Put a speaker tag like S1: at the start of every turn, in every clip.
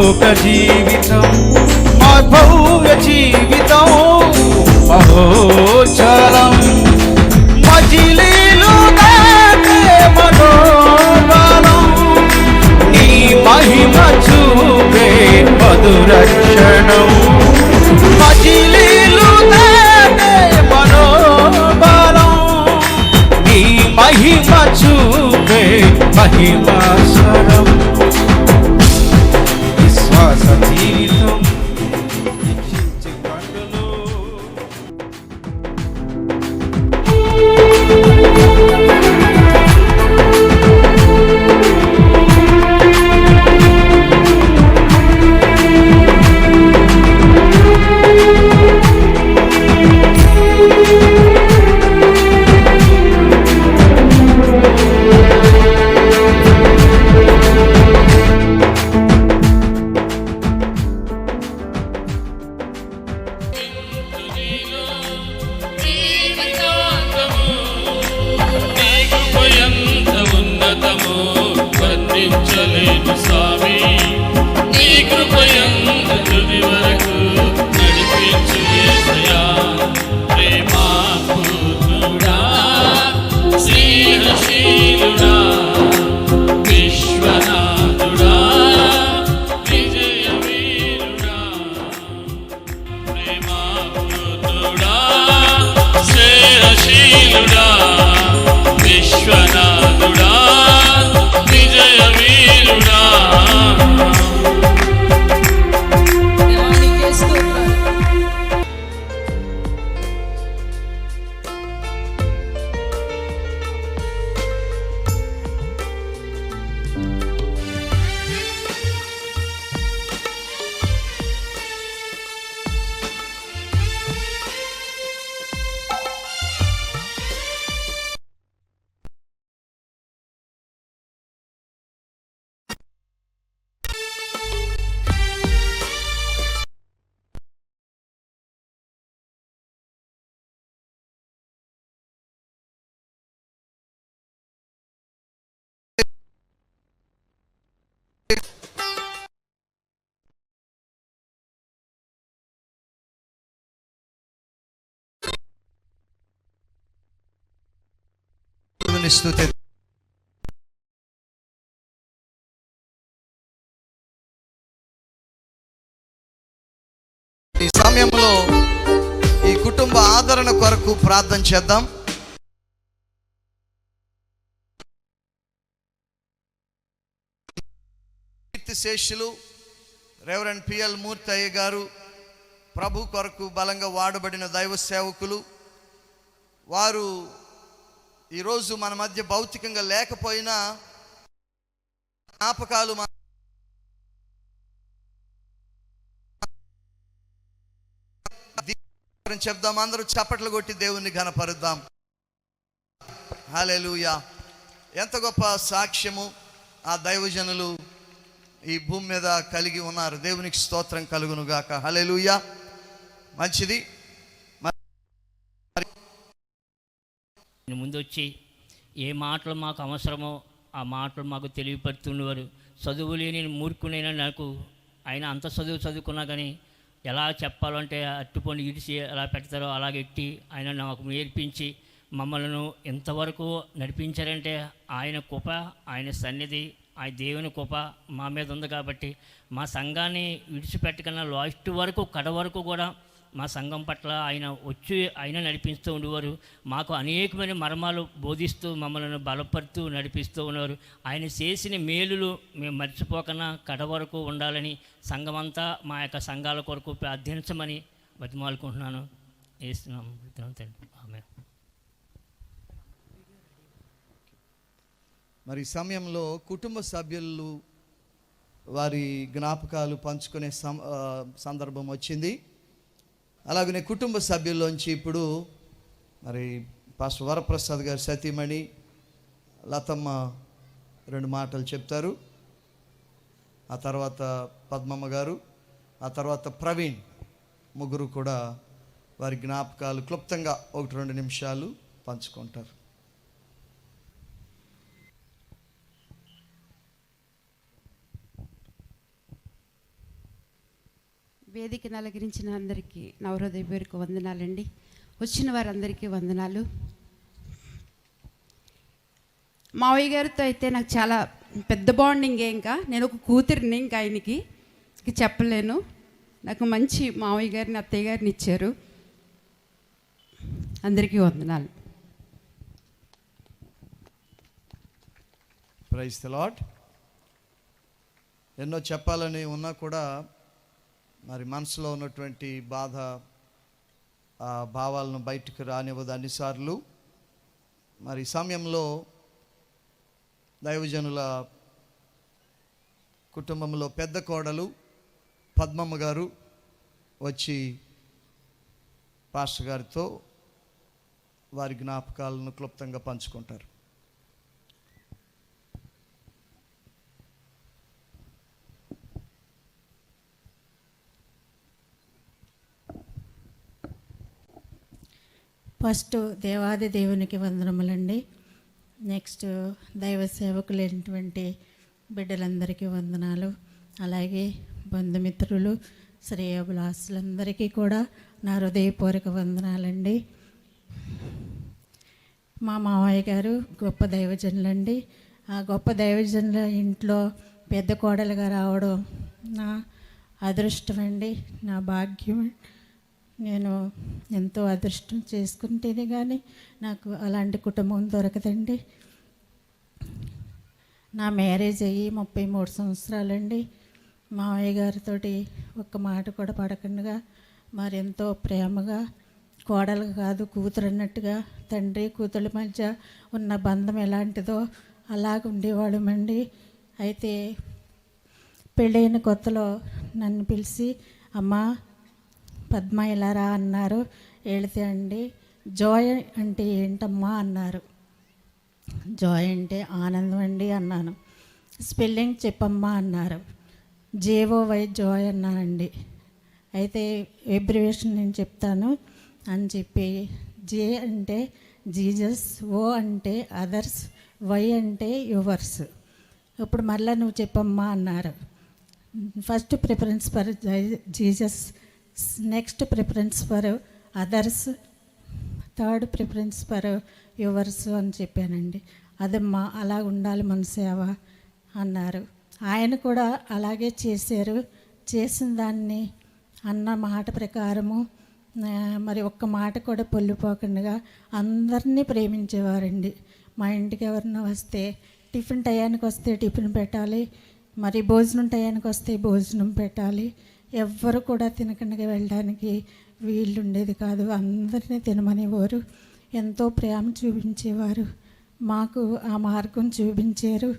S1: పరలోక జీవితం మా భవ్య జీవితం మహోచరం మజిలీలు దాటే మనోబలం నీ మహిమ చూపే మధురక్షణం మజిలీలు దాటే మనోబలం నీ మహిమ చూపే మహిమాస్వరం విశ్వాస జీవితం రక్షించే పండులో
S2: స్వామి నీ కృపయందు తుది వరకు నడిపించు యేసయ్యా ప్రేమాపూర్ణుడా స్నేహశీలుడా విశ్వనాథుడా విజయవీరుడా ప్రేమాపూర్ణుడా స్నేహశీలుడా విశ్వనాథుడా విజయవీరుడా
S3: స్తుతి ఈ సమయంలో ఈ కుటుంబ ఆదరణ కొరకు ప్రార్థన చేద్దాం. కీర్తిశేషులు రెవరెండ్ పిఎల్ మూర్తయ్య గారు ప్రభు కొరకు బలంగా వాడబడిన దైవ సేవకులు. వారు ఈరోజు మన మధ్య భౌతికంగా లేకపోయినా జ్ఞాపకాలు చెప్దాం. అందరూ చప్పట్లు కొట్టి దేవుణ్ణి ఘనపరుద్దాం. హల్లెలూయా. ఎంత గొప్ప సాక్ష్యము ఆ దైవజనులు ఈ భూమి మీద కలిగి ఉన్నారు. దేవునికి స్తోత్రం కలుగును గాక. హల్లెలూయా. మంచిది.
S4: ముందు వచ్చి ఏ మాటలు మాకు అవసరమో ఆ మాటలు మాకు తెలియపడుతున్నవారు. చదువు లేని మూర్ఖునైనా నాకు ఆయన అంత చదువుకున్నా కానీ ఎలా చెప్పాలంటే అట్టుపండు ఇడిచి ఎలా పెడతారో అలాగెట్టి ఆయన నాకు నేర్పించి మమ్మల్ని ఇంతవరకు నడిపించారంటే ఆయన కృప, ఆయన సన్నిధి, ఆయన దేవుని కృప మా మీద ఉంది. కాబట్టి మా సంఘాన్ని విడిచిపెట్టకన్నా లాస్ట్ వరకు కడ వరకు కూడా మా సంఘం పట్ల ఆయన వచ్చి ఆయన నడిపిస్తూ ఉండేవారు. మాకు అనేకమైన మర్మాలు బోధిస్తూ మమ్మల్ని బలపడుతూ నడిపిస్తూ ఉన్నారు. ఆయన చేసిన మేలులు మేము మర్చిపోకన్నా కడ వరకు ఉండాలని సంఘమంతా మా యొక్క సంఘాల కొరకు ప్రార్థించమని బతిమాలుకుంటున్నాను. వేస్తున్నాము తండ్రి. ఆమేన్.
S3: మరి సమయంలో కుటుంబ సభ్యులు వారి జ్ఞాపకాలు పంచుకునే సందర్భం వచ్చింది. అలాగనే కుటుంబ సభ్యుల్లోంచి ఇప్పుడు మరి పాస్టర్ వరప్రసాద్ గారు సతీమణి లతమ్మ 2 మాటలు చెప్తారు. ఆ తర్వాత పద్మమ్మ గారు, ఆ తర్వాత ప్రవీణ్, ముగ్గురు కూడా వారి జ్ఞాపకాలు క్లుప్తంగా 1-2 నిమిషాలు పంచుకుంటారు.
S5: వేదికను అలంకరించిన అందరికీ నా హృదయపూర్వక వందనాలండి. వచ్చిన వారందరికీ వందనాలు. మావయ్య గారితో అయితే నాకు చాలా పెద్ద బాండింగే. ఇంకా నేను ఒక కూతురిని, ఇంకా ఆయనకి ఇంక చెప్పలేను. నాకు మంచి మావయ్య గారిని, అత్తయ్య గారిని ఇచ్చారు. అందరికీ వందనాలు.
S3: Praise the lord. ఎన్నో చెప్పాలని ఉన్నా కూడా మరి మనసులో ఉన్నటువంటి బాధ, ఆ భావాలను బయటకు రానివ్వదు అన్నిసార్లు. మరి సమయంలో దైవజనుల కుటుంబంలో పెద్ద కోడలు పద్మమ్మ గారు వచ్చి పాస్టర్ గారితో వారి జ్ఞాపకాలను క్లుప్తంగా పంచుకుంటారు.
S6: ఫస్ట్ దేవాది దేవునికి వందనములండి. నెక్స్ట్ దైవ సేవకులైనటువంటి బిడ్డలందరికీ వందనాలు. అలాగే బంధుమిత్రులు, శ్రేయోభిలాసులందరికీ కూడా నా హృదయపూర్వక వందనాలండి. మా మావయ్య గారు గొప్ప దైవజనులండి. ఆ గొప్ప దైవజనుల ఇంట్లో పెద్ద కోడలుగా రావడం నా అదృష్టమండి, నా భాగ్యం. నేను ఎంతో అదృష్టం చేసుకుంటేనే కానీ నాకు అలాంటి కుటుంబం దొరకదండి. నా మ్యారేజ్ అయ్యి 33 సంవత్సరాలండి. మావయ్య గారితో ఒక్క మాట కూడా పడకుండా మరెంతో ప్రేమగా, కోడలు కాదు కూతురు అన్నట్టుగా, తండ్రి కూతుళ్ళ మధ్య ఉన్న బంధం ఎలాంటిదో అలాగ ఉండేవాళ్ళమండి. అయితే పెళ్ళైన కొత్తలో నన్ను పిలిచి, అమ్మా పద్మ ఇలా రా అన్నారు. వెళితే అండి, జాయ్ అంటే ఏంటమ్మా అన్నారు. జాయ్ అంటే ఆనందం అండి అన్నాను. స్పెల్లింగ్ చెప్పమ్మా అన్నారు. JOY జాయ్ అన్నానండి. అయితే ఎబ్రివేషన్ నేను చెప్తాను అని చెప్పి, జే అంటే జీజస్, O అంటే అదర్స్, Y అంటే యువర్స్. ఇప్పుడు మళ్ళీ నువ్వు చెప్పమ్మా అన్నారు. First preference for Jesus, next preference for others, third preference for yours అని చెప్పానండి. అదమ్మా అలా ఉండాలి మన సేవ అన్నారు. ఆయన కూడా అలాగే చేశారు. చేసిన దాన్ని అన్న మాట ప్రకారము మరి ఒక్క మాట కూడా పొల్లిపోకుండా అందరినీ ప్రేమించేవారండి. మా ఇంటికి ఎవరన్నా వస్తే టిఫిన్ టయానికి వస్తే టిఫిన్ పెట్టాలి, మరి భోజనం టయానికి వస్తే భోజనం పెట్టాలి. ఎవ్వరు కూడా తినకుండా వెళ్ళడానికి వీళ్ళు ఉండేది కాదు. అందరినీ తినమనేవారు. ఎంతో ప్రేమ చూపించేవారు. మాకు ఆ మార్గం చూపించారు.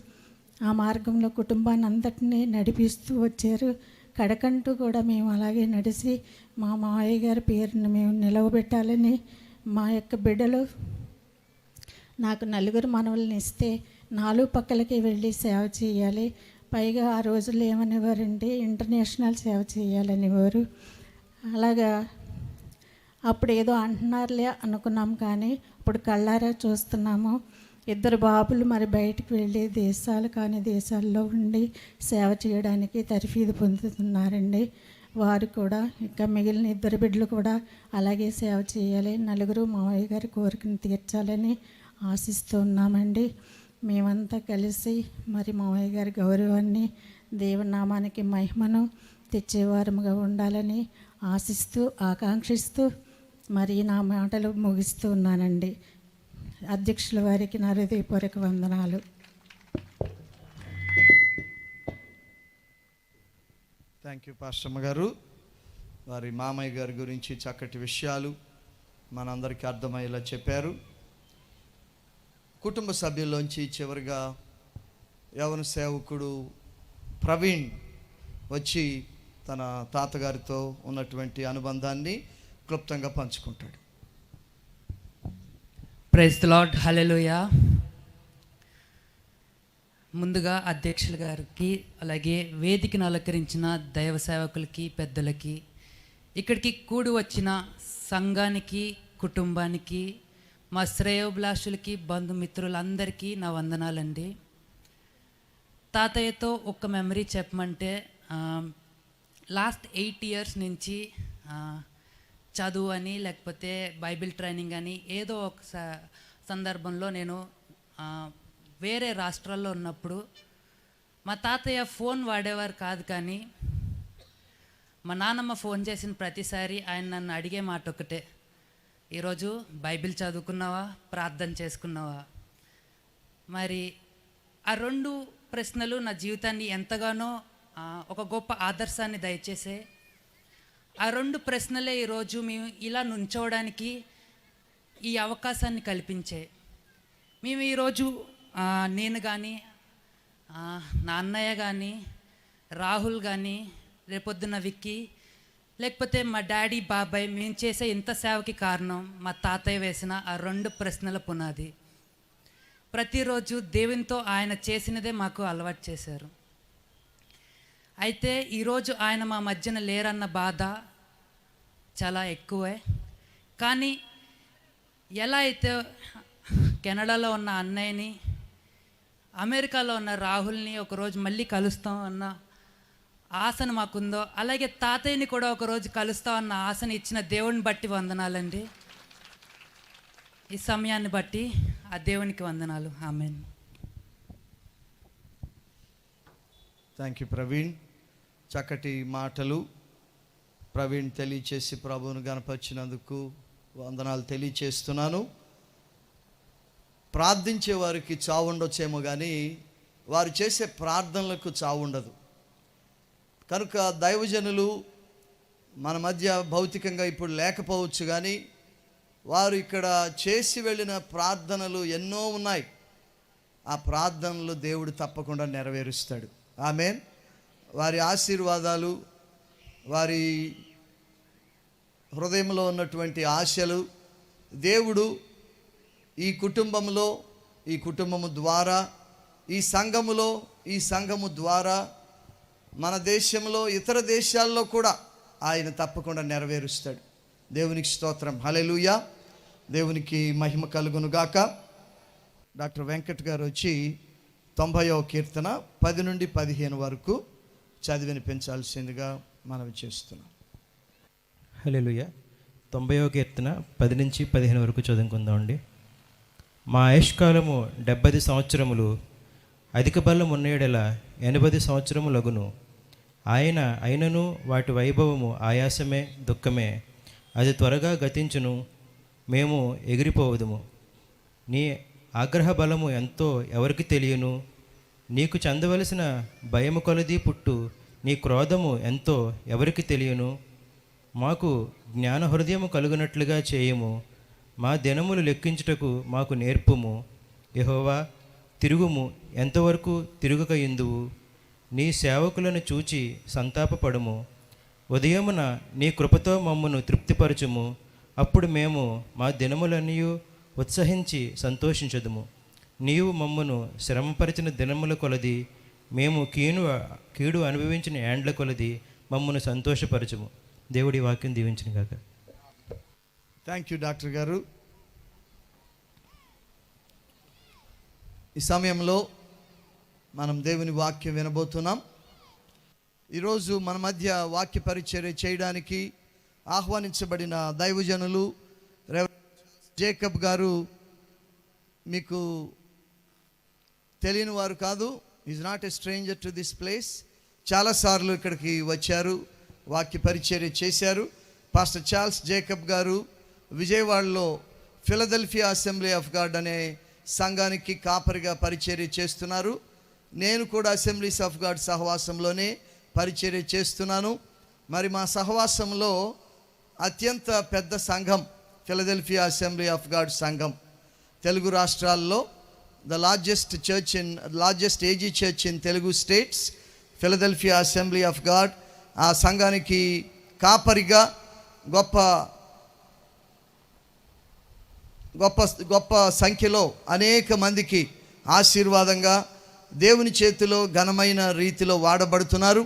S6: ఆ మార్గంలో కుటుంబాన్ని అంతటినీ నడిపిస్తూ వచ్చారు. కడకంటూ కూడా మేము అలాగే నడిచి మా మావయ్య గారి పేరుని మేము నిలవబెట్టాలని, మా యొక్క బిడ్డలు, నాకు 4 మనవల్ని ఇస్తే 4 పక్కలకి వెళ్ళి సేవ చేయాలి. పైగా ఆ రోజుల్లో ఏమనేవారంటే ఇంటర్నేషనల్ సేవ చేయాలనేవారు. అలాగా అప్పుడు ఏదో అంటున్నారులే అనుకున్నాం, కానీ ఇప్పుడు కళ్ళారా చూస్తున్నాము. 2 బాబులు మరి బయటికి వెళ్ళి దేశాలు కాని దేశాల్లో ఉండి సేవ చేయడానికి తర్ఫీదు పొందుతున్నారండి. వారు కూడా ఇంకా మిగిలిన 2 బిడ్డలు కూడా అలాగే సేవ చేయాలి. 4 మావయ్య గారి కోరికను తీర్చాలని ఆశిస్తూ ఉన్నామండి. మేమంతా కలిసి మరి మావయ్య గారి గౌరవాన్ని, దేవునామానికి మహిమను తెచ్చేవారముగా ఉండాలని ఆశిస్తూ, ఆకాంక్షిస్తూ మరి నా మాటలు ముగిస్తూ ఉన్నానండి. అధ్యక్షుల వారికి నా హృదయపూర్వక వందనాలు.
S3: థ్యాంక్ యూ పాస్టమ్మ గారు. వారి మామయ్య గారి గురించి చక్కటి విషయాలు మనందరికీ అర్థమయ్యేలా చెప్పారు. కుటుంబ సభ్యుల్లోంచి చివరిగా యవన సేవకుడు ప్రవీణ్ వచ్చి తన తాతగారితో ఉన్నటువంటి అనుబంధాన్ని క్లుప్తంగా పంచుకుంటాడు.
S7: ప్రైజ్ ది లార్డ్, హల్లెలూయా. ముందుగా అధ్యక్షుల గారికి, అలాగే వేదికను అలంకరించిన దైవ సేవకులకి, పెద్దలకి, ఇక్కడికి కూడి వచ్చిన సంఘానికి, కుటుంబానికి, మా శ్రేయోభిలాషులకి, బంధుమిత్రులందరికీ నా వందనాలండి. తాతయ్యతో ఒక మెమరీ చెప్పమంటే, లాస్ట్ 8 ఇయర్స్ నుంచి చదువు అని లేకపోతే బైబిల్ ట్రైనింగ్ అని ఏదో ఒక సందర్భంలో నేను వేరే రాష్ట్రాల్లో ఉన్నప్పుడు మా తాతయ్య ఫోన్ వాడేవారు కాదు, కానీ మా నాన్నమ్మ ఫోన్ చేసిన ప్రతిసారి ఆయన నన్ను అడిగే మాట ఒకటే, ఈరోజు బైబిల్ చదువుకున్నావా, ప్రార్థన చేసుకున్నావా? మరి ఆ 2 ప్రశ్నలు నా జీవితాన్ని ఎంతగానో ఒక గొప్ప ఆదర్శాన్ని దయచేసే. ఆ 2 ప్రశ్నలే ఈరోజు మేము ఇలా నుంచోవడానికి ఈ అవకాశాన్ని కల్పించే. మేము ఈరోజు నేను కానీ, నా అన్నయ్య కానీ, రాహుల్ కానీ, రేపొద్దున విక్కీ, లేకపోతే మా డాడీ, బాబాయ్, మేము చేసే ఇంత సేవకి కారణం మా తాతయ్య వేసిన ఆ 2 ప్రశ్నల పునాది. ప్రతిరోజు దేవునితో ఆయన చేసినదే మాకు అలవాటు చేశారు. అయితే ఈరోజు ఆయన మా మధ్యన లేరన్న బాధ చాలా ఎక్కువే. కానీ ఎలా అయితే కెనడాలో ఉన్న అన్నయ్యని, అమెరికాలో ఉన్న రాహుల్ని ఒకరోజు మళ్ళీ కలుస్తాం అన్న ఆశను మాకుందో, అలాగే తాతయ్యని కూడా ఒకరోజు కలుస్తాం అన్న ఆశను ఇచ్చిన దేవుని బట్టి వందనాలండి. ఈ సమయాన్ని బట్టి ఆ దేవునికి వందనాలు. ఆమేన్.
S3: Thank you Praveen. చక్కటి మాటలు ప్రవీణ్ తెలియచేసి ప్రభువును గణపరిచినందుకు వందనాలు తెలియచేస్తున్నాను. ప్రార్థించే వారికి చావు ఉండొచ్చేమో కానీ వారు చేసే ప్రార్థనలకు చావు ఉండదు. కనుక దైవజనులు మన మధ్య భౌతికంగా ఇప్పుడు లేకపోవచ్చు, కానీ వారు ఇక్కడ చేసి వెళ్ళిన ప్రార్థనలు ఎన్నో ఉన్నాయి. ఆ ప్రార్థనలు దేవుడు తప్పకుండా నెరవేరుస్తాడు. ఆమేన్. వారి ఆశీర్వాదాలు, వారి హృదయంలో ఉన్నటువంటి ఆశలు దేవుడు ఈ కుటుంబంలో, ఈ కుటుంబము ద్వారా, ఈ సంఘములో, ఈ సంఘము ద్వారా మన దేశంలో, ఇతర దేశాల్లో కూడా ఆయన తప్పకుండా నెరవేరుస్తాడు. దేవునికి స్తోత్రం. హల్లెలూయా. దేవునికి మహిమ కలుగును గాక. డాక్టర్ వెంకట్ గారు వచ్చి 90వ కీర్తన 10 నుండి 15 వరకు చదివి వినిపించాల్సిందిగా మనవి చేస్తున్నాం.
S1: హల్లెలూయా. 90వ కీర్తన 10 నుంచి 15 వరకు చదువుకుందామండి. మా ఆయుష్కాలము 70 సంవత్సరములు, అధిక బలం ఉన్నయెడల 80 సంవత్సరములగును. అయినను వాటి వైభవము ఆయాసమే, దుఃఖమే. అది త్వరగా గతించును, మేము ఎగిరిపోవదుము. నీ ఆగ్రహ బలము ఎంతో ఎవరికి తెలియను. నీకు చెందవలసిన భయము కొలది పుట్టు నీ క్రోధము ఎంతో ఎవరికి తెలియను. మాకు జ్ఞాన హృదయము కలుగునట్లుగా చేయము. మా దినములు లెక్కించుటకు మాకు నేర్పుము. యెహోవా, తిరుగుము, ఎంతవరకు తిరుగుక ఇందువు. నీ సేవకులను చూచి సంతాపపడుము. ఉదయమున నీ కృపతో మమ్మను తృప్తిపరచుము. అప్పుడు మేము మా దినములన్నీ ఉత్సహించి సంతోషించదుము. నీవు మమ్మను శ్రమపరిచిన దినముల కొలది, మేము కీడు అనుభవించిన ఏండ్ల కొలది మమ్మను సంతోషపరచుము. దేవుడి వాక్యం దీవించిన కాక.
S3: థ్యాంక్ యూ డాక్టర్ గారు. ఈ సమయంలో మనం దేవుని వాక్యం వినబోతున్నాం. ఈరోజు మన మధ్య వాక్య పరిచర్య చేయడానికి ఆహ్వానించబడిన దైవజనులు జేకబ్ గారు మీకు తెలియని వారు కాదు. Is not a stranger to this place. చాలాసార్లు ఇక్కడికి వచ్చారు, వాక్య పరిచర్య చేశారు. పాస్టర్ చార్ల్స్ జేకబ్ గారు విజయవాడలో ఫిలదెల్ఫియా అసెంబ్లీ ఆఫ్ గాడ్ అనే సంఘానికి కాపరిగా పరిచర్య చేస్తున్నారు. నేను కూడా అసెంబ్లీస్ ఆఫ్ గాడ్ సహవాసంలోనే పరిచర్య చేస్తున్నాను. మరి మా సహవాసంలో అత్యంత పెద్ద సంఘం ఫిలదెల్ఫియా అసెంబ్లీ ఆఫ్ గాడ్ సంఘం. తెలుగు రాష్ట్రాల్లో largest AG church in Telugu states, Philadelphia assembly of God. ఆ సంఘానికి కాపరిగా గొప్ప సంఖ్యలో అనేక మందికి ఆశీర్వాదంగా దేవుని చేతిలో ఘనమైన రీతిలో వాడబడుతున్నారు.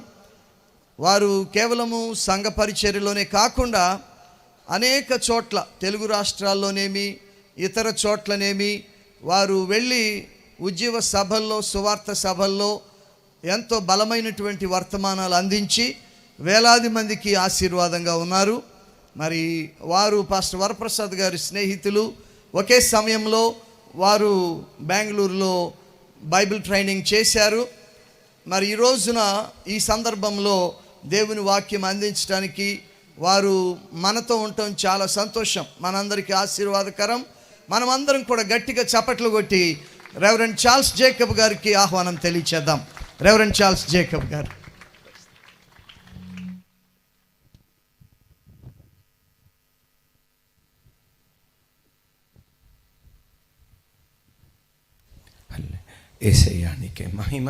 S3: వారు కేవలము సంఘ పరిచర్యలోనే కాకుండా అనేక చోట్ల తెలుగు రాష్ట్రాల్లోనేమి ఇతర చోట్లనేమి వారు వెళ్ళి ఉజ్జీవ సభల్లో, సువార్త సభల్లో ఎంతో బలమైనటువంటి వర్తమానాలు అందించి వేలాది మందికి ఆశీర్వాదంగా ఉన్నారు. మరి వారు పాస్టర్ వరప్రసాద్ గారి స్నేహితులు. ఒకే సమయంలో వారు బెంగళూరులో బైబిల్ ట్రైనింగ్ చేశారు. మరి ఈ రోజున ఈ సందర్భంలో దేవుని వాక్యం అందించడానికి వారు మనతో ఉండటం చాలా సంతోషం, మనందరికీ ఆశీర్వాదకరం. మనమందరం కూడా గట్టిగా చప్పట్లు కొట్టి రెవరెండ్ చార్ల్స్ జేకబ్ గారికి ఆహ్వానం తెలియచేద్దాం. రెవరెండ్ చార్ల్స్ జేకబ్ గారు.
S8: యేసయ్యా నీకే మహిమ,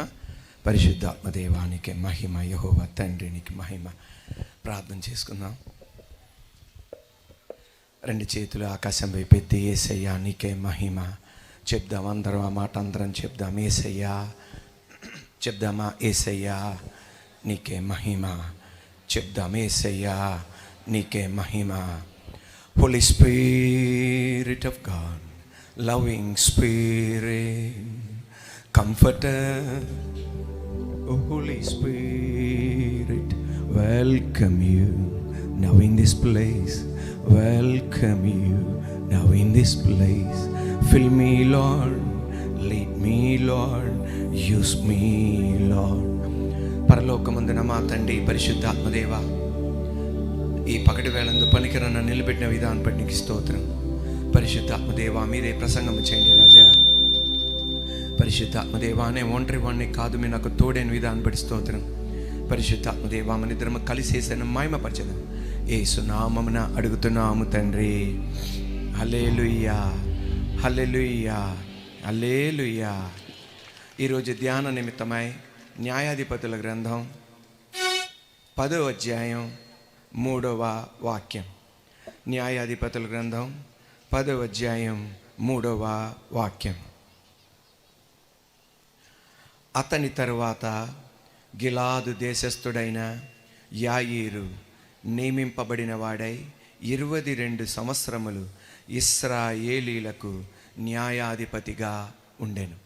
S8: పరిశుద్ధాత్మ దేవానికి మహిమ, యెహోవా తండ్రికి మహిమ. ప్రార్థన చేసుకుందాం. రెండు చేతులు ఆకాశం వైపు ఎత్తి యేసయ్యా నీకే మహిమ చెప్దాం. అందరం ఆ మాట అందరం చెప్దాం. యేసయ్యా చెప్దామా? యేసయ్యా నీకే మహిమ చెప్దాం. యేసయ్యా నీకే మహిమ. Holy spirit of God, loving spirit, Comforter, oh Holy Spirit, welcome you now in this place. Welcome you now in this place. Fill me, Lord, lead me, Lord, use me, Lord. పరలోకమందున మా తండ్రి పరిశుద్ధాత్మదేవా, ఈ పగటి వేళందు పనికిరన్న నిలబెట్టిన విధానం బట్టి నీకు స్తోత్రం. పరిశుద్ధాత్మదేవా మీరే ప్రసంగం చేయండి రాజా. పరిశుద్ధాత్మదేవా అనే ఒంటరి వాడిని కాదు, మీ నాకు తోడైన విధానం బట్టి స్తోత్రం. పరిశుద్ధాత్మదేవా మన ఇద్దరం కలిసేసిన మహిమపరచదాం. యేసు నామమున అడుగుతున్నాము తండ్రి. హల్లెలూయా, హల్లెలూయా, హల్లెలూయా. ఈరోజు ధ్యాన నిమిత్తమై న్యాయాధిపతుల గ్రంథం 10వ అధ్యాయం 3వ వాక్యం. న్యాయాధిపతుల గ్రంథం 10వ అధ్యాయం 3వ వాక్యం. అతని తరువాత గిలాదు దేశస్థుడైన యాయీరు నియమింపబడిన వాడై 22 సంవత్సరములు ఇశ్రాయేలీలకు న్యాయాధిపతిగా ఉండెను.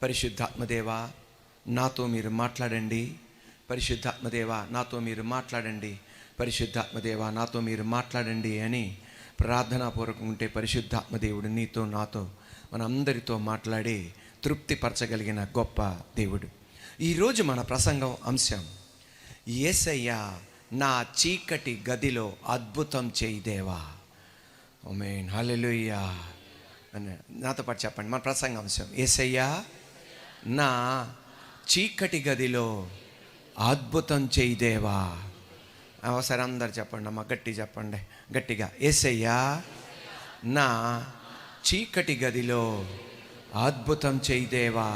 S8: పరిశుద్ధాత్మదేవా నాతో మీరు మాట్లాడండి. పరిశుద్ధాత్మదేవా నాతో మీరు మాట్లాడండి. పరిశుద్ధాత్మదేవా నాతో మీరు మాట్లాడండి అని ప్రార్థనాపూర్వకం ఉంటే పరిశుద్ధాత్మదేవుడు నీతో నాతో మనందరితో మాట్లాడి తృప్తిపరచగలిగిన గొప్ప దేవుడు. ఈరోజు మన ప్రసంగం అంశం యేసయ్యా నా చీకటి గదిలో అద్భుతం చేయి దేవా. ఆమేన్, హల్లెలూయా. నాతో పాటు చెప్పండి. మన ప్రసంగ అంశం యేసయ్యా నా చీకటి గదిలో అద్భుతం చేయి దేవా. ఒకసారి అందరు చెప్పండి అమ్మ, గట్టి చెప్పండి గట్టిగా. యేసయ్యా నా చీకటి గదిలో అద్భుతం చేయి దేవా.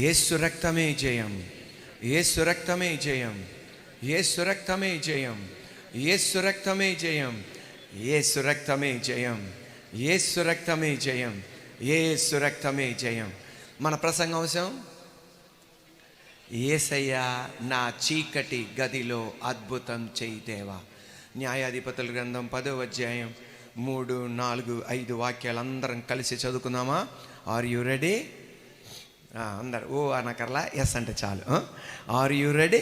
S8: యేసు రక్తమే జయం, యేసు రక్తమే జయం, యేసు రక్తమే జయం, యేసు రక్తమే జయం, యేసు రక్తమే జయం, యేసు రక్తమే జయం, యేసు రక్తమే జయం. మన ప్రసంగాంశం యేసయ్యా నా చీకటి గదిలో అద్భుతం చేయి దేవా. న్యాయాధిపతుల గ్రంథం 10వ అధ్యాయం 3, 4, 5 వాక్యాలు అందరం కలిసి చదువుకుందామా? Are you ready? అందరు ఓ అనకర్లా, ఎస్ అంటే చాలు. Are you ready?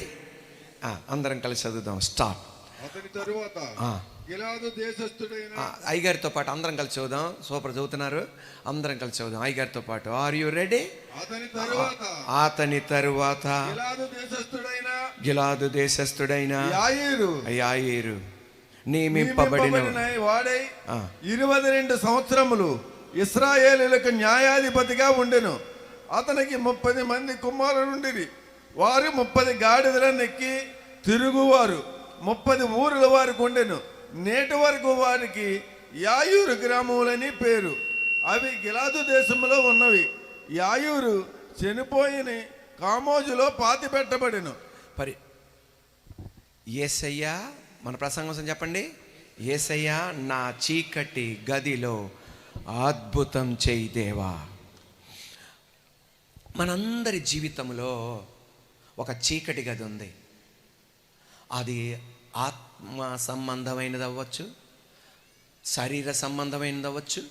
S8: అందరం కలిసి చదువుదాం. స్టార్ట్.
S9: అతని తరువాత గిలాదు దేశస్థుడైన
S8: అయ్యగారితో పాటు అందరం కలిసి చదువుదాం. సూపర్ చదువుతున్నారు, అందరం కలిసి చదువుదాం అయ్యగారితో పాటు. Are you ready? అతని తరువాత గిలాదు దేశస్థుడైన యాయీరు నియమింపబడిన
S9: వాడై 22 సంవత్సరములు ఇశ్రాయేలీయులకు న్యాయాధిపతిగా ఉండెను. అతనికి 30 మంది కుమారులుండిరి. వారు 30 గాడిదలను ఎక్కి తిరుగువారు. 30 ఊరుల వారికి ఉండెను. నేటి వరకు వారికి యాయూరు గ్రామములని పేరు. అవి గిలాదు దేశంలో ఉన్నవి. యాయూరు చనిపోయిన కామోజులో పాతి పెట్టబడెను.
S8: యేసయ్యా మన ప్రసంగం చెప్పండి. యేసయ్యా నా చీకటి గదిలో అద్భుతం చేయి దేవా. మనందరి జీవితంలో ఒక చీకటి గది ఉంది. అది ఆత్మ సంబంధమైనది అవ్వచ్చు, శరీర సంబంధమైనది అవ్వచ్చు,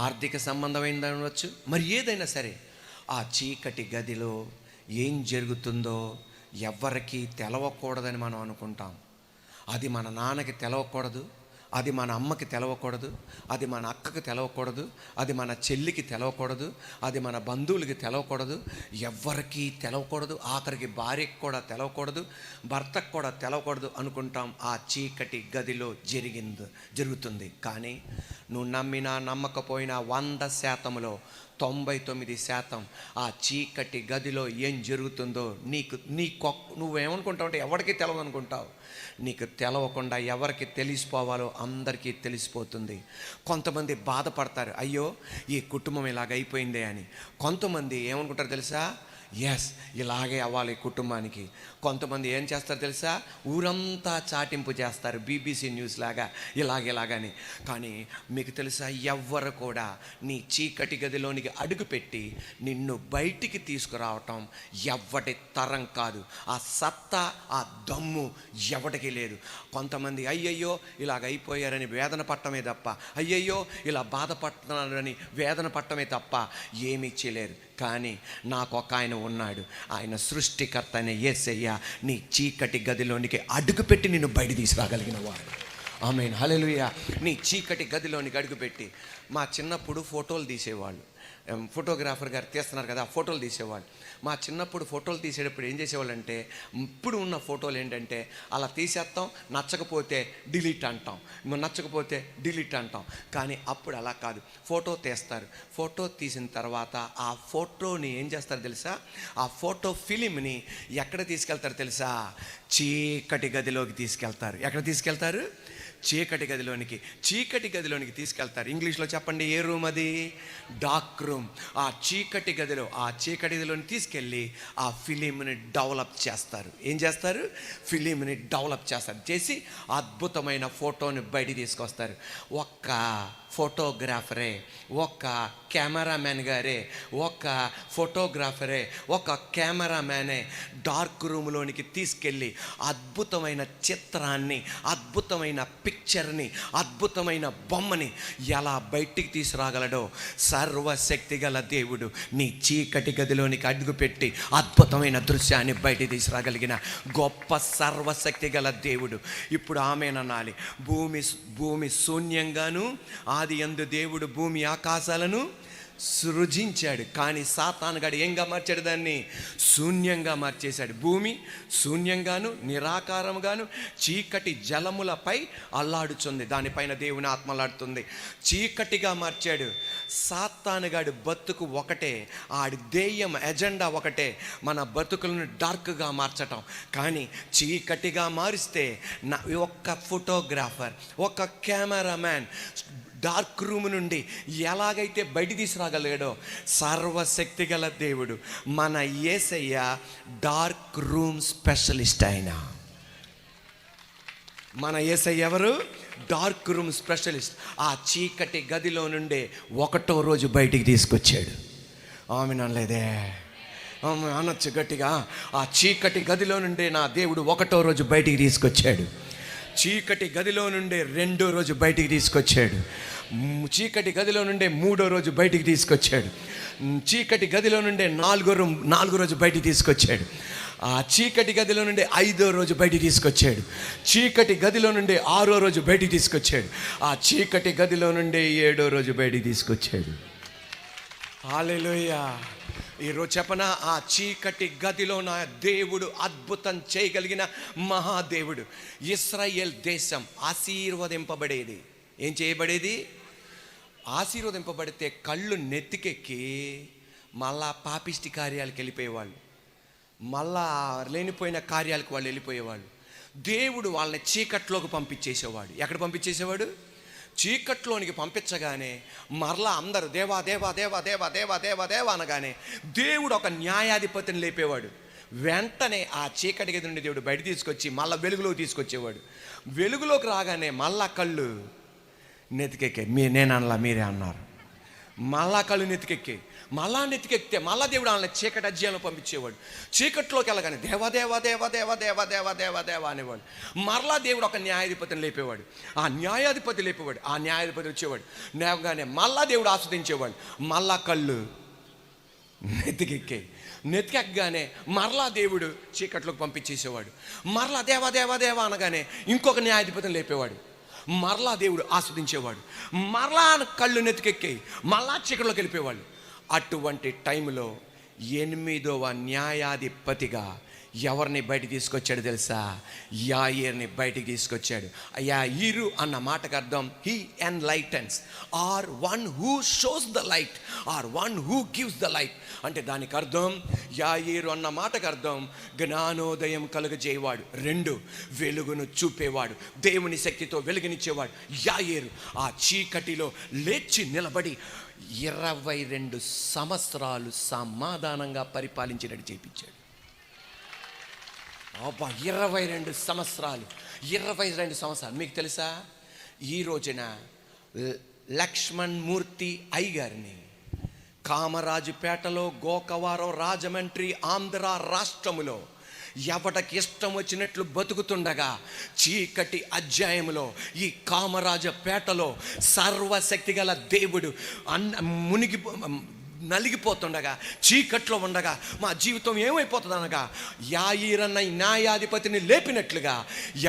S8: ఆర్థిక సంబంధమైనది అవ్వచ్చు, మరి ఏదైనా సరే ఆ చీకటి గదిలో ఏం జరుగుతుందో ఎవరికి తెలవకూడదని మనం అనుకుంటాం. అది మన నాన్నకి తెలవకూడదు, అది మన అమ్మకి తెలవకూడదు, అది మన అక్కకి తెలవకూడదు, అది మన చెల్లికి తెలవకూడదు, అది మన బంధువులకి తెలవకూడదు, ఎవ్వరికి తెలవకూడదు, ఆఖరికి భార్యకి కూడా తెలవకూడదు, భర్తకు కూడా తెలవకూడదు అనుకుంటాం. ఆ చీకటి గదిలో జరుగుతుంది. కానీ నువ్వు నమ్మినా నమ్మకపోయినా 100%లో 99% ఆ చీకటి గదిలో ఏం జరుగుతుందో నువ్వేమనుకుంటావు అంటే ఎవరికి తెలవదు అనుకుంటావు. నీకు తెలవకుండా ఎవరికి తెలిసిపోవాలో అందరికీ తెలిసిపోతుంది. కొంతమంది బాధపడతారు, అయ్యో ఈ కుటుంబం ఇలాగైపోయిందే అని. కొంతమంది ఏమనుకుంటారు తెలుసా, ఎస్ ఇలాగే అవ్వాలి కుటుంబానికి. కొంతమంది ఏం చేస్తారు తెలుసా, ఊరంతా చాటింపు చేస్తారు, BBC న్యూస్ లాగా ఇలాగని. కానీ మీకు తెలుసా, ఎవ్వరు కూడా నీ చీకటి గదిలోనికి అడుగుపెట్టి నిన్ను బయటికి తీసుకురావటం ఎవ్వటి తరం కాదు. ఆ సత్తా, ఆ దమ్ము ఎవటికి లేదు. కొంతమంది అయ్యయ్యో ఇలాగ అయిపోయారని వేదన పట్టమే తప్ప, అయ్యయ్యో ఇలా బాధపడుతున్నారని వేదన పట్టమే తప్ప ఏమీ చేయలేరు. కానీ నాకు ఒక ఆయన ఉన్నాడు, ఆయన సృష్టికర్త అయిన యేసయ్య నీ చీకటి గదిలోనికి అడుగుపెట్టి నిన్ను బయట తీసుకురాగలిగిన వాడు. ఆమేన్, హల్లెలూయా. నీ చీకటి గదిలోనికి అడుగుపెట్టి. మా చిన్నప్పుడు ఫోటోలు తీసేవాళ్ళు, ఫోటోగ్రాఫర్ గారు తీస్తున్నారు కదా, ఫోటోలు తీసేవాళ్ళు. మా చిన్నప్పుడు ఫోటోలు తీసేటప్పుడు ఏం చేసేవాళ్ళు అంటే, ఇప్పుడు ఉన్న ఫోటోలు ఏంటంటే అలా తీసేస్తాం, నచ్చకపోతే డిలీట్ అంటాం, నచ్చకపోతే డిలీట్ అంటాం. కానీ అప్పుడు అలా కాదు, ఫోటో తీస్తారు. ఫోటో తీసిన తర్వాత ఆ ఫోటోని ఏం చేస్తారు తెలుసా, ఆ ఫోటో ఫిలింని ఎక్కడ తీసుకెళ్తారు తెలుసా, చీకటి గదిలోకి తీసుకెళ్తారు. ఎక్కడ తీసుకెళ్తారు? చీకటి గదిలోనికి తీసుకెళ్తారు. ఇంగ్లీష్లో చెప్పండి, ఏ రూమ్ అది? Dark room. ఆ చీకటి గదిలోని తీసుకెళ్ళి ఆ ఫిలింని డెవలప్ చేస్తారు. ఏం చేస్తారు? ఫిలింని డెవలప్ చేసి అద్భుతమైన ఫోటోని బయట తీసుకొస్తారు. ఒక్క ఫోటోగ్రాఫరే, ఒక కెమెరామెన్ గారే, ఒక ఫోటోగ్రాఫరే, ఒక కెమెరామ్యానే డార్క్ రూమ్లోనికి తీసుకెళ్ళి అద్భుతమైన చిత్రాన్ని, అద్భుతమైన పిక్చర్ని, అద్భుతమైన బొమ్మని ఎలా బయటికి తీసుకురాగలడో సర్వశక్తి గల దేవుడు నీ చీకటి గదిలోనికి అడుగుపెట్టి అద్భుతమైన దృశ్యాన్ని బయటికి తీసుకురాగలిగిన గొప్ప సర్వశక్తి గల దేవుడు. ఇప్పుడు ఆమేననాలి. భూమి శూన్యంగాను ఆది యందు దేవుడు భూమి ఆకాశాలను సృజించాడు. కానీ సాతానుగాడు ఏంగా మార్చాడు? దాన్ని శూన్యంగా మార్చేశాడు. భూమి శూన్యంగాను నిరాకారంగాను చీకటి జలములపై అల్లాడుచుంది, దానిపైన దేవుని ఆత్మలాడుతుంది. చీకటిగా మార్చాడు. సాతానుగాడు బతుకు ఒకటే, ఆడి ధ్యేయం ఎజెండా ఒకటే, మన బతుకులను డార్క్గా మార్చటం. కానీ చీకటిగా మారిస్తే ఒక్క ఫోటోగ్రాఫర్, ఒక కెమెరామ్యాన్ డార్క్ రూమ్ నుండి ఎలాగైతే బయట తీసుకురాగలిగాడో సర్వశక్తి గల దేవుడు మన యేసయ్య డార్క్ రూమ్ స్పెషలిస్ట్. ఆయన మన యేసయ్య ఎవరు? Dark room specialist. ఆ చీకటి గదిలో నుండే ఒకటో రోజు బయటికి తీసుకొచ్చాడు. ఆమె అనలేదే, అనొచ్చు గట్టిగా. ఆ చీకటి గదిలో నుండే నా దేవుడు ఒకటో రోజు బయటికి తీసుకొచ్చాడు. చీకటి గదిలో నుండే రెండో రోజు బయటికి తీసుకొచ్చాడు. చీకటి గదిలో నుండే మూడో రోజు బయటికి తీసుకొచ్చాడు. చీకటి గదిలో నుండే నాలుగో రోజు బయటికి తీసుకొచ్చాడు. ఆ చీకటి గదిలో నుండి ఐదో రోజు బయటికి తీసుకొచ్చాడు. చీకటి గదిలో నుండి ఆరో రోజు బయటికి తీసుకొచ్చాడు. ఆ చీకటి గదిలో నుండి ఏడో రోజు బయటికి తీసుకొచ్చాడు. హల్లెలూయా. ఈరోజు చెప్పనా, ఆ చీకటి గదిలో నా దేవుడు అద్భుతం చేయగలిగిన మహాదేవుడు. ఇశ్రాయేల్ దేశం ఆశీర్వదింపబడేది. ఏం చేయబడేది? ఆశీర్వదింపబడితే కళ్ళు నెత్తికెక్కి మళ్ళా పాపిష్టి కార్యాలకు వెళ్ళిపోయేవాళ్ళు, మళ్ళా లేనిపోయిన కార్యాలకు వాళ్ళు వెళ్ళిపోయేవాళ్ళు. దేవుడు వాళ్ళని చీకట్లోకి పంపించేసేవాడు. ఎక్కడ పంపించేసేవాడు? చీకట్లోనికి పంపించగానే మరలా అందరూ దేవా దేవా దేవా దేవా దేవా దేవా దేవా అనగానే దేవుడు ఒక న్యాయాధిపతిని లేపేవాడు. వెంటనే ఆ చీకటి గది నుండి దేవుడు బయట తీసుకొచ్చి మళ్ళీ వెలుగులోకి తీసుకొచ్చేవాడు. వెలుగులోకి రాగానే మళ్ళా కళ్ళు నెతికెక్కే. నేను అనలా, మీరే అన్నారు. మళ్ళా కళ్ళు నెతికెక్కాయి. మళ్ళా నెతికెక్కితే మళ్ళా దేవుడు వాళ్ళని చీకటి అధ్యాయంలో పంపించేవాడు. చీకట్లోకి వెళ్ళగానే దేవా దేవా దేవా దేవా దేవా దేవా దేవా దేవా అనేవాడు. మరలా దేవుడు ఒక న్యాయాధిపతిని లేపేవాడు. ఆ న్యాయాధిపతి లేపేవాడు. ఆ న్యాయాధిపతి వచ్చేవాడు. లేవగానే మళ్ళా దేవుడు ఆస్వాదించేవాడు. మళ్ళా కళ్ళు నెతికెక్కాయి. నెతికెక్కగానే మరలా దేవుడు చీకట్లోకి పంపించేసేవాడు. మరలా దేవా దేవా దేవా అనగానే ఇంకొక న్యాయాధిపతిని లేపేవాడు. మరలా దేవుడు ఆస్వాదించేవాడు. మరలా కళ్ళు నెతికెక్కాయి, మరలా చీకట్లోకి వెళ్ళిపోయేవాళ్ళు. అటువంటి టైంలో 8వ న్యాయాధిపతిగా ఎవరిని బయటికి తీసుకొచ్చాడు తెలుసా? యాయీరుని బయటికి తీసుకొచ్చాడు. యాయీరు అన్న మాటకు అర్థం he enlightens, or one who shows the light, or one who gives the light. అంటే దానికి అర్థం, యాయీరు అన్న మాటకు అర్థం జ్ఞానోదయం కలుగజేయవాడు, 2 వెలుగును చూపేవాడు, దేవుని శక్తితో వెలుగునిచ్చేవాడు. యాయీరు ఆ చీకటిలో లేచి నిలబడి 22 సంవత్సరాలు సమాధానంగా పరిపాలించినట్టు చేయించాడు. 22 సంవత్సరాలు. మీకు తెలుసా, ఈ రోజున లక్ష్మణ్ మూర్తి అయ్యగారిని కామరాజుపేటలో, గోకవరం, రాజమండ్రి, ఆంధ్ర రాష్ట్రములో ఎవటకి ఇష్టం వచ్చినట్లు బతుకుతుండగా చీకటి అధ్యాయంలో ఈ కామరాజపేటలో సర్వశక్తి గల దేవుడు నలిగిపోతుండగా, చీకట్లో ఉండగా మా జీవితం ఏమైపోతుంది అనగా యాయీరన్న న్యాయాధిపతిని లేపినట్లుగా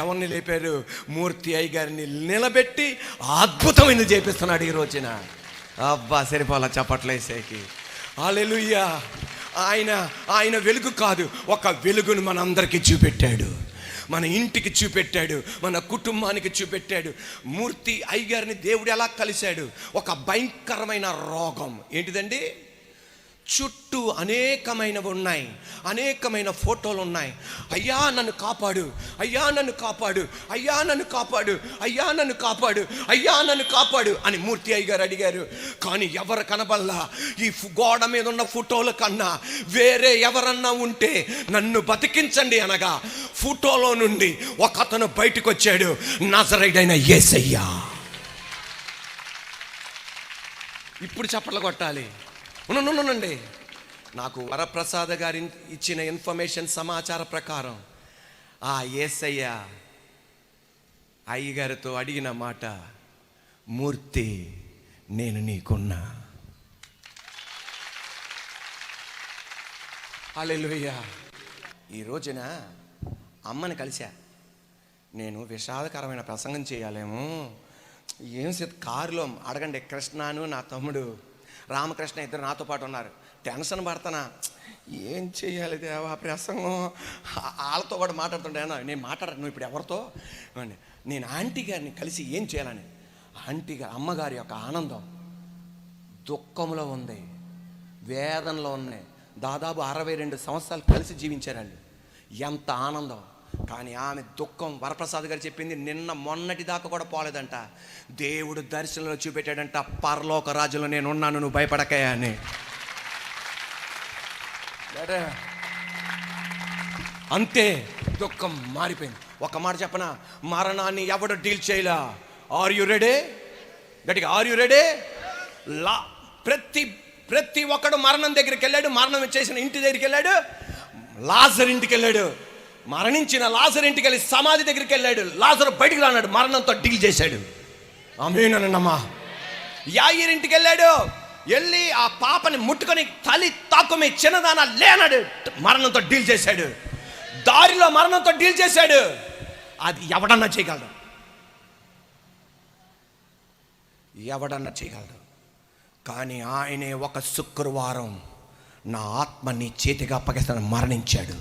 S8: ఎవరిని లేపారు? మూర్తి అయ్య గారిని నిలబెట్టి అద్భుతమైన చేపిస్తున్నాడు ఈ రోజున. అబ్బా సరిపోలా చప్పట్లేసేకి. హల్లెలూయా. ఆయన వెలుగు కాదు, ఒక వెలుగును మనందరికీ చూపెట్టాడు, మన ఇంటికి చూపెట్టాడు, మన కుటుంబానికి చూపెట్టాడు. మూర్తి అయ్య గారిని దేవుడు ఎలా కలిశాడు? ఒక భయంకరమైన రోగం. ఏంటిదండి? చుట్టూ అనేకమైనవి ఉన్నాయి, అనేకమైన ఫోటోలు ఉన్నాయి. అయ్యా నన్ను కాపాడు, అయ్యా నన్ను కాపాడు, అయ్యా నన్ను కాపాడు, అయ్యా నన్ను కాపాడు, అయ్యా నన్ను కాపాడు అని మూర్తి అయ్య గారు అడిగారు. కానీ ఎవరు కనబల్లా. ఈ గోడ మీద ఉన్న ఫోటోల కన్నా వేరే ఎవరన్నా ఉంటే నన్ను బతికించండి అనగా ఫోటోలో నుండి ఒక అతను బయటకు వచ్చాడు, నజరేయుడైన యేసయ్య. ఇప్పుడు చప్పట్లు కొట్టాలి. ఉండండి. నాకు వరప్రసాద్ గారి ఇచ్చిన ఇన్ఫర్మేషన్ సమాచార ప్రకారం ఆ యేసయ్య అయ్యగారితో అడిగిన మాట, మూర్తి నేను నీకున్నా. హల్లెలూయా. ఈ రోజున అమ్మని కలిసా. నేను విషాదకరమైన ప్రసంగం చేయాలేమో, ఏం కారులో అడగండి, కృష్ణను నా తమ్ముడు రామకృష్ణ ఇద్దరు నాతో పాటు ఉన్నారు. టెన్షన్ పడుతున్నా, ఏం చెయ్యాలి దేవా ప్రసంగం. వాళ్ళతో కూడా మాట్లాడుతుంటే నేను మాట్లాడను, నువ్వు ఇప్పుడు ఎవరితో? నేను ఆంటీ గారిని కలిసి ఏం చేయాలని. ఆంటీ గారు అమ్మగారి యొక్క ఆనందం దుఃఖంలో ఉంది, వేదనలో ఉన్నాయి. దాదాపు 62 సంవత్సరాలు కలిసి జీవించారండి. ఎంత ఆనందం. కానీ ఆమె దుఃఖం, వరప్రసాద్ గారు చెప్పింది, నిన్న మొన్నటి దాకా కూడా పోలేదంట. దేవుడు దర్శనంలో చూపెట్టాడంట, పరలోక రాజులో నేను ఉన్నాను, నువ్వు భయపడకయా అని. అంతే, దుఃఖం మారిపోయింది. ఒక మాట చెప్పనా, మరణాన్ని ఎవడు డీల్ చేయలా. Are you ready? గట్టిగా ఆర్ యు రెడీ? ప్రతి ఒక్కడు మరణం దగ్గరికి వెళ్ళాడు, మరణం చేసిన ఇంటి దగ్గరికి వెళ్ళాడు, లాజర్ ఇంటికి వెళ్ళాడు. మరణించిన లాజర్ ఇంటికి వెళ్ళి సమాధి దగ్గరికి వెళ్ళాడు. లాజరు బయటికి రానాడు, మరణంతో డీల్ చేశాడు. ఆమేనమ్మా. యాయీరు ఇంటికి వెళ్ళాడు, వెళ్ళి ఆ పాపని ముట్టుకొని తలి తాకుమే చిన్నదాన లేనాడు, మరణంతో డీల్ చేశాడు. దారిలో మరణంతో డీల్ చేశాడు. అది ఎవడన్నా చేయగలడు, ఎవడన్నా చేయగలడు. కానీ ఆయనే ఒక శుక్రవారం నా ఆత్మ నీ చేతిగా అప్పగిస్తాను మరణించాడు.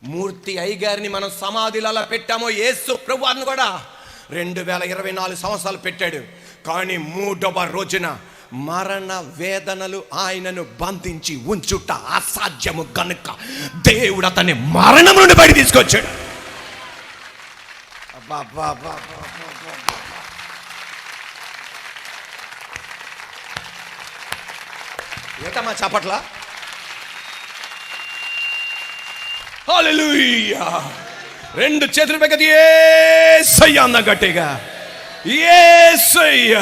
S8: మూర్తి అయ్య గారిని మనం సమాధిలో అలా పెట్టామో, యేసు ప్రభువారిని కూడా 2024 సంవత్సరాలు పెట్టాడు. కానీ 3వ రోజున మరణ వేదనలు ఆయనను బంధించి ఉంచుట అసాధ్యము గనుక దేవుడు అతన్ని మరణం నుండి బయట తీసుకొచ్చాడు. ఏటమ్మా చప్పట్ల? హల్లెలూయా. 2 చేతులు పెగది యేసయ్య అన్న గట్టిగా, యేసయ్య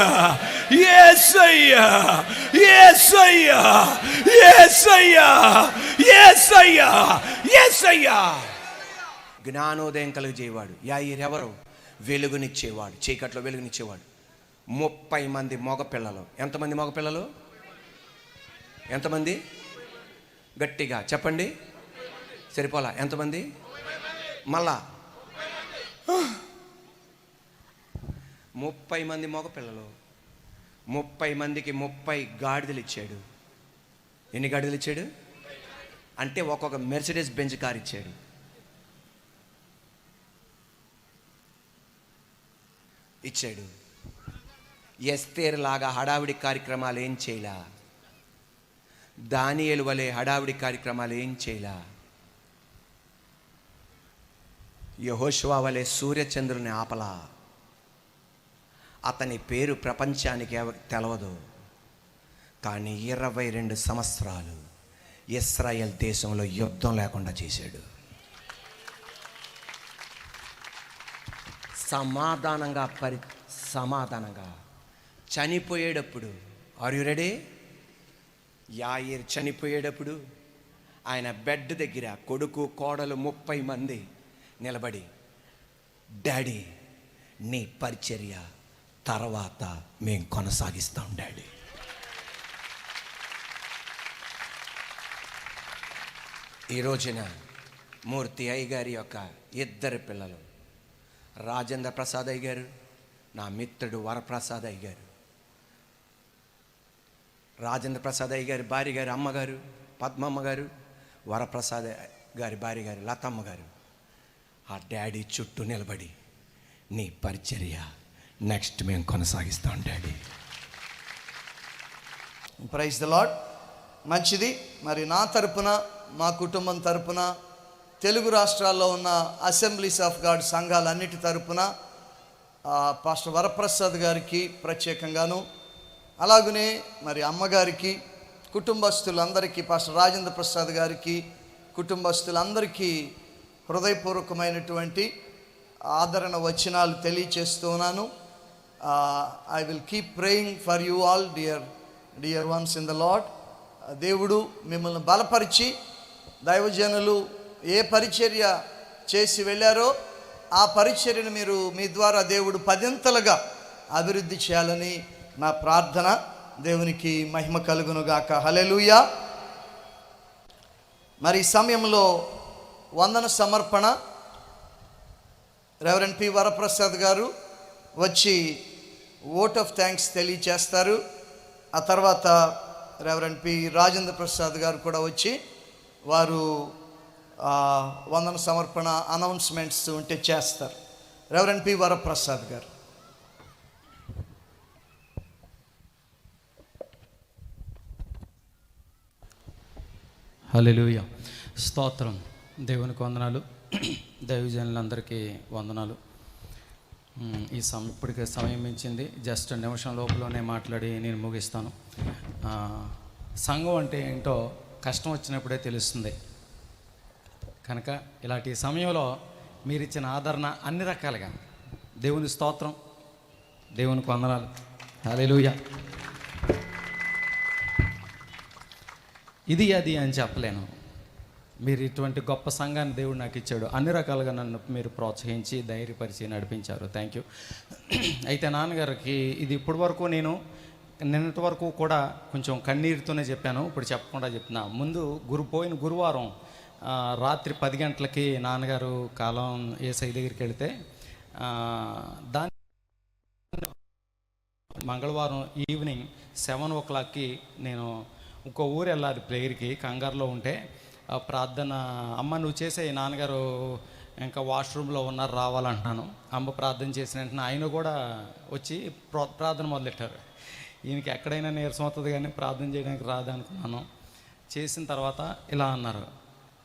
S8: యేసయ్య యేసయ్య యేసయ్య యేసయ్య యేసయ్య. జ్ఞానోదయం కలుగజేయవాడు. యాయీరు ఎవరు? వెలుగునిచ్చేవాడు, చీకట్లో వెలుగునిచ్చేవాడు. 30 మంది మగపిల్లలు. ఎంతమంది మగపిల్లలు? ఎంతమంది? గట్టిగా చెప్పండి. సరిపోలా? ఎంతమంది? మళ్ళా 30 మంది మగపిల్లలు, 30 మందికి 30 గాడిదలు ఇచ్చాడు. ఎన్ని గాడిదలు ఇచ్చాడు అంటే ఒక్కొక్క మెర్సిడెస్ బెంజ్ కార్ ఇచ్చాడు. ఎస్తేరు లాగా హడావిడి కార్యక్రమాలు ఏం చేయలా. దానియేలు వలె హడావిడి కార్యక్రమాలు ఏం చేయలా. యెహోషువ వలె సూర్యచంద్రుని ఆపలా. అతని పేరు ప్రపంచానికి తెలవదు, కానీ 22 సంవత్సరాలు ఇశ్రాయేల్ దేశంలో యుద్ధం లేకుండా చేశాడు. సమాధానంగా చనిపోయేటప్పుడు, ఆర్ యు రెడీ? యాయీర్ చనిపోయేటప్పుడు ఆయన బెడ్ దగ్గర కొడుకు కోడలు 30 మంది నిలబడి, డాడీ నీ పరిచర్య తర్వాత మేము కొనసాగిస్తాం డాడీ. ఈ రోజున మూర్తి అయ్య గారి యొక్క 2 పిల్లలు, రాజేంద్ర ప్రసాద్ అయ్య గారు, నా మిత్రుడు వరప్రసాద్ అయ్య గారు. రాజేంద్ర ప్రసాద్ అయ్య గారి భార్య గారు అమ్మగారు పద్మమ్మ గారు, వరప్రసాద్ గారి భార్య గారు లతమ్మ గారు ఆ డాడీ చుట్టూ నిలబడి, నీ పరిచర్య నెక్స్ట్ మేము కొనసాగిస్తాం డాడీ.
S3: Praise the lord. మంచిది. మరి నా తరపున, మా కుటుంబం తరపున, తెలుగు రాష్ట్రాల్లో ఉన్న అసెంబ్లీస్ ఆఫ్ గాడ్ సంఘాలన్నిటి తరపున పాస్టర్ వరప్రసాద్ గారికి ప్రత్యేకంగాను, అలాగనే మరి అమ్మగారికి, కుటుంబస్తులందరికీ, పాస్టర్ రాజేంద్ర ప్రసాద్ గారికి, కుటుంబస్తులందరికీ హృదయపూర్వకమైనటువంటి ఆదరణ వచనాలు తెలియచేస్తున్నాను. I will keep praying for you all dear ones in the lord. దేవుడు మిమ్మల్ని బలపరిచి, దైవజనులు ఏ పరిచర్య చేసి వెళ్ళారో ఆ పరిచర్యను మీరు మీ ద్వారా దేవుడు 10ంతలుగా అభివృద్ధి చేయాలని నా ప్రార్థన. దేవునికి మహిమ కలుగునుగాక. హల్లెలూయా. మరి ఈ సమయంలో వందన సమర్పణ రెవరెండ్ పి వరప్రసాద్ గారు వచ్చి ఓట్ ఆఫ్ థ్యాంక్స్ తెలియచేస్తారు. ఆ తర్వాత రెవరెండ్ పి రాజేంద్ర ప్రసాద్ గారు కూడా వచ్చి వారు వందన సమర్పణ అనౌన్స్మెంట్స్ ఉంటే చేస్తారు. రెవరెండ్ పి వరప్రసాద్ గారు.
S10: హల్లెలూయా. స్తోత్రం. దేవునికి వందనాలు. దైవజనులందరికీ వందనాలు. ఇప్పటికే సమయం మించింది. జస్ట్ నిమిషం లోపలనే మాట్లాడి నేను ముగిస్తాను. సంఘం అంటే ఏంటో కష్టం వచ్చినప్పుడే తెలుస్తుంది. కనుక ఇలాంటి సమయంలో మీరు ఇచ్చిన ఆదరణ అన్ని రకాలుగా దేవుని స్తోత్రం, దేవునికి వందనాలు. హల్లెలూయా. ఇది అది అని చెప్పలేను. మీరు ఇటువంటి గొప్ప సంఘాన్ని దేవుడు నాకు ఇచ్చాడు. అన్ని రకాలుగా నన్ను మీరు ప్రోత్సహించి ధైర్యపరిచి నడిపించారు. Thank you. అయితే నాన్నగారికి ఇది ఇప్పటి వరకు నేను నిన్నటి వరకు కూడా కొంచెం కన్నీరుతోనే చెప్పాను, ఇప్పుడు చెప్పకుండా చెప్తున్నా. ముందు పోయిన గురువారం రాత్రి 10 గంటలకి నాన్నగారు కాలం ఏసై దగ్గరికి వెళితే దాని మంగళవారం ఈవినింగ్ 7 o'clockకి నేను ఇంకో ఊరు వెళ్ళాలి ప్రేయర్కి. కంగారులో ఉంటే ప్రార్థన, అమ్మ నువ్వు చేసే నాన్నగారు ఇంకా వాష్రూమ్లో ఉన్నారు రావాలంటున్నాను. అమ్మ ప్రార్థన చేసిన వెంటనే ఆయన కూడా వచ్చి ప్రార్థన మొదలెట్టారు. ఈయనకి ఎక్కడైనా నీరసం అవుతుంది కానీ ప్రార్థన చేయడానికి రాదనుకున్నాను. చేసిన తర్వాత ఇలా అన్నారు,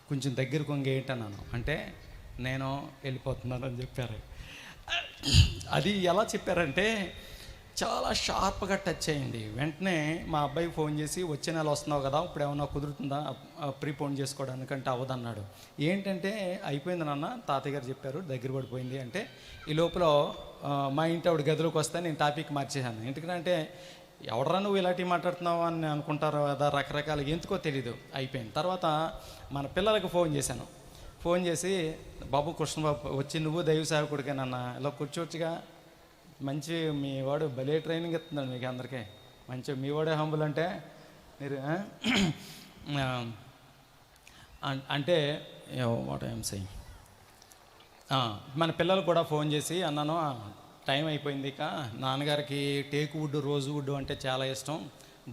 S10: కొంచెం దగ్గరకు ఇంకేంటన్నాను అంటే నేను వెళ్ళిపోతున్నాను అని చెప్పారు. అది ఎలా చెప్పారంటే చాలా షార్ప్గా టచ్ అయింది. వెంటనే మా అబ్బాయికి ఫోన్ చేసి వచ్చే నెల వస్తున్నావు కదా, ఇప్పుడు ఏమన్నా కుదురుతుందా ప్రీపోన్ చేసుకోవడానికంటే అవ్వదన్నాడు. ఏంటంటే అయిపోయింది నాన్న, తాతయ్య గారు చెప్పారు దగ్గర పడిపోయింది అంటే. ఈ లోపల మా ఇంటి ఆవిడ గదిలోకి వస్తే నేను టాపిక్ మార్చేసాను. ఎందుకంటే ఎవడరా నువ్వు ఇలాంటివి మాట్లాడుతున్నావు అని అనుకుంటారు కదా, రకరకాల ఎందుకో తెలీదు. అయిపోయింది. తర్వాత మన పిల్లలకు ఫోన్ చేశాను. ఫోన్ చేసి బాబు కృష్ణబాబు వచ్చి నువ్వు దైవ సేవకుడికేనన్నా ఇలా కూర్చోవచ్చుగా, మంచి మీ వాడు భలే ట్రైనింగ్ ఇస్తున్నాడు మీకు అందరికీ, మంచి మీ వాడే హంబుల్ అంటే మీరు అంటే వాట్ ఐఎమ్ సెయింగ్, మన పిల్లలు కూడా ఫోన్ చేసి అన్నాను టైం అయిపోయింది, ఇక నాన్నగారికి టేక్ వుడ్ రోజ్ వుడ్ అంటే చాలా ఇష్టం,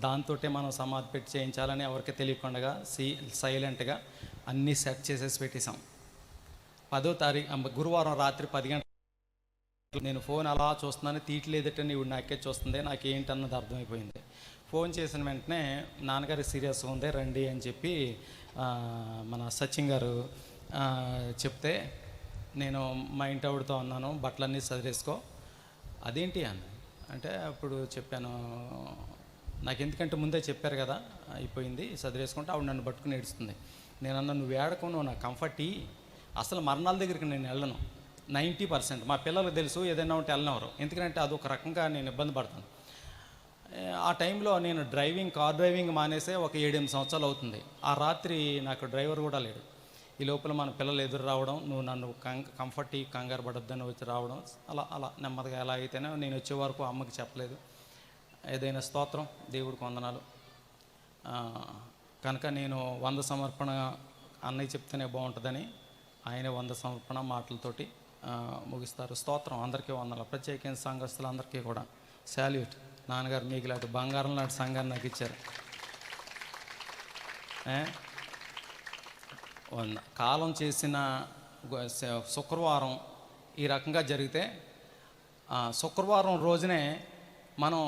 S10: దాంతో మనం సమాధి పెట్టి చేయించాలని ఎవరికి తెలియకుండా సైలెంట్గా అన్నీ సెట్ చేసేసి పెట్టేశాం. 10వ తారీఖు గురువారం రాత్రి 10 గంటలకు నేను ఫోన్ అలా చూస్తున్నాను, తీయట్లేదట, నీవు నాకే చూస్తుంది, నాకేంటన్నది అర్థమైపోయింది. ఫోన్ చేసిన వెంటనే నాన్నగారి సీరియస్గా ఉంది రండి అని చెప్పి మన సచిన్ గారు చెప్తే నేను మా ఇంటి ఆవిడతో అన్నాను బట్టలన్నీ సదిరేసుకో. అదేంటి అన్న అంటే అప్పుడు చెప్పాను, నాకు ఎందుకంటే ముందే చెప్పారు కదా అయిపోయింది సదిరేసుకుంటే ఆవిడ నన్ను పట్టుకుని ఏడుస్తుంది. నేను అన్నా నువ్వు ఏడకు, నువ్వు నా కంఫర్ట్ అసలు మరణాల దగ్గరికి నేను వెళ్ళను 90%. మా పిల్లలకు తెలుసు ఏదైనా ఉంటే వెళ్ళినవారు, ఎందుకంటే అదొక రకంగా నేను ఇబ్బంది పడతాను. ఆ టైంలో నేను కార్ డ్రైవింగ్ మానేసే ఒక 7-8 సంవత్సరాలు అవుతుంది. ఆ రాత్రి నాకు డ్రైవర్ కూడా లేడు. ఈ లోపల మన పిల్లలు ఎదురు రావడం, నువ్వు నన్ను కంఫర్ట్ కంగారు పడొద్దని వచ్చి రావడం, అలా నెమ్మదిగా ఎలా అయితేనే నేను వచ్చే వరకు అమ్మకి చెప్పలేదు. ఏదైనా స్తోత్రం, దేవుడికి వందనాలు. కనుక నేను 100 సమర్పణ అన్నయ్య చెప్తేనే బాగుంటుందని ఆయన 100 సమర్పణ మాటలతోటి ముగిస్తారు. స్తోత్రం, అందరికీ వందనాలు. ప్రత్యేకించి సంఘస్థులందరికీ కూడా శాల్యూట్. నాన్నగారు మీకు లాంటి బంగారం లాంటి సంఘాన్ని నాకు ఇచ్చారు. కాలం చేసిన శుక్రవారం ఈ రకంగా జరిగితే శుక్రవారం రోజునే మనం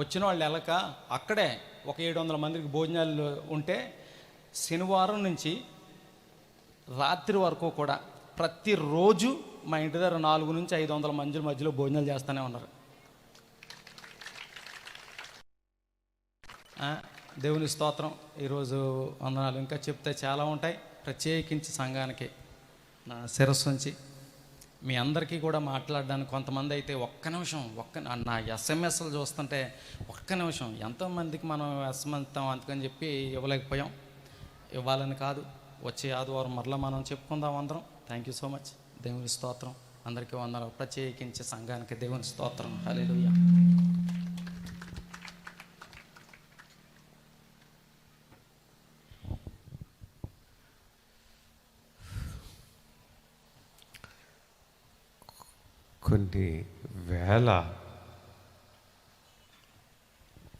S10: వచ్చిన వాళ్ళు వెళ్ళక అక్కడే ఒక 700 మందికి భోజనాలు ఉంటే శనివారం నుంచి రాత్రి వరకు కూడా ప్రతిరోజు మా ఇంటి దగ్గర 400 నుంచి 500 మంది మధ్యలో భోజనాలు చేస్తూనే ఉన్నారు. దేవుని స్తోత్రం. ఈరోజు వందనాలు. ఇంకా చెప్తే చాలా ఉంటాయి. ప్రత్యేకించి సంఘానికి నా శిరస్సు నుంచి మీ అందరికీ కూడా మాట్లాడడానికి కొంతమంది అయితే ఒక్క నిమిషం నా ఎస్ఎంఎస్లు చూస్తుంటే ఒక్క నిమిషం ఎంతోమందికి మనం ఎస్ఎంఎస్తాం అందుకని చెప్పి ఇవ్వలేకపోయాం. ఇవ్వాలని కాదు, వచ్చే ఆదివారం మరలా మనం చెప్పుకుందాం అందరం. Thank you so much. దేవుని స్తోత్రం. అందరికీ వందనాలు. ప్రత్యేకించి సంఘానికి దేవుని స్తోత్రం. హల్లెలూయా.
S11: కొన్ని వేల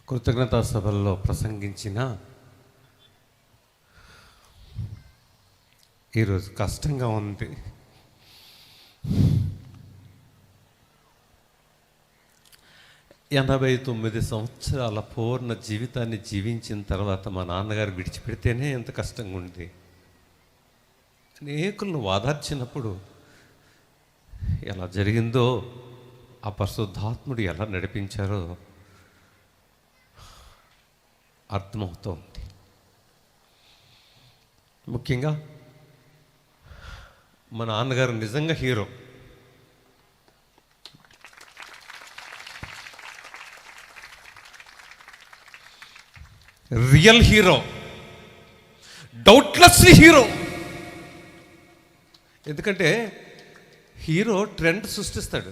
S11: కృతజ్ఞతా సభల్లో ప్రసంగించిన ఈరోజు కష్టంగా ఉంది. ఎనభై 9 సంవత్సరాల పూర్ణ జీవితాన్ని జీవించిన తర్వాత మా నాన్నగారు విడిచిపెడితేనే ఎంత కష్టంగా ఉంది. అనేకులను వాదార్చినప్పుడు ఎలా జరిగిందో, ఆ పరిశుద్ధాత్ముడు ఎలా నడిపించారో అర్థమవుతోంది. ముఖ్యంగా మా నాన్నగారు నిజంగా hero. Real hero, doubtlessly hero. ఎందుకంటే హీరో ట్రెండ్ సృష్టిస్తాడు,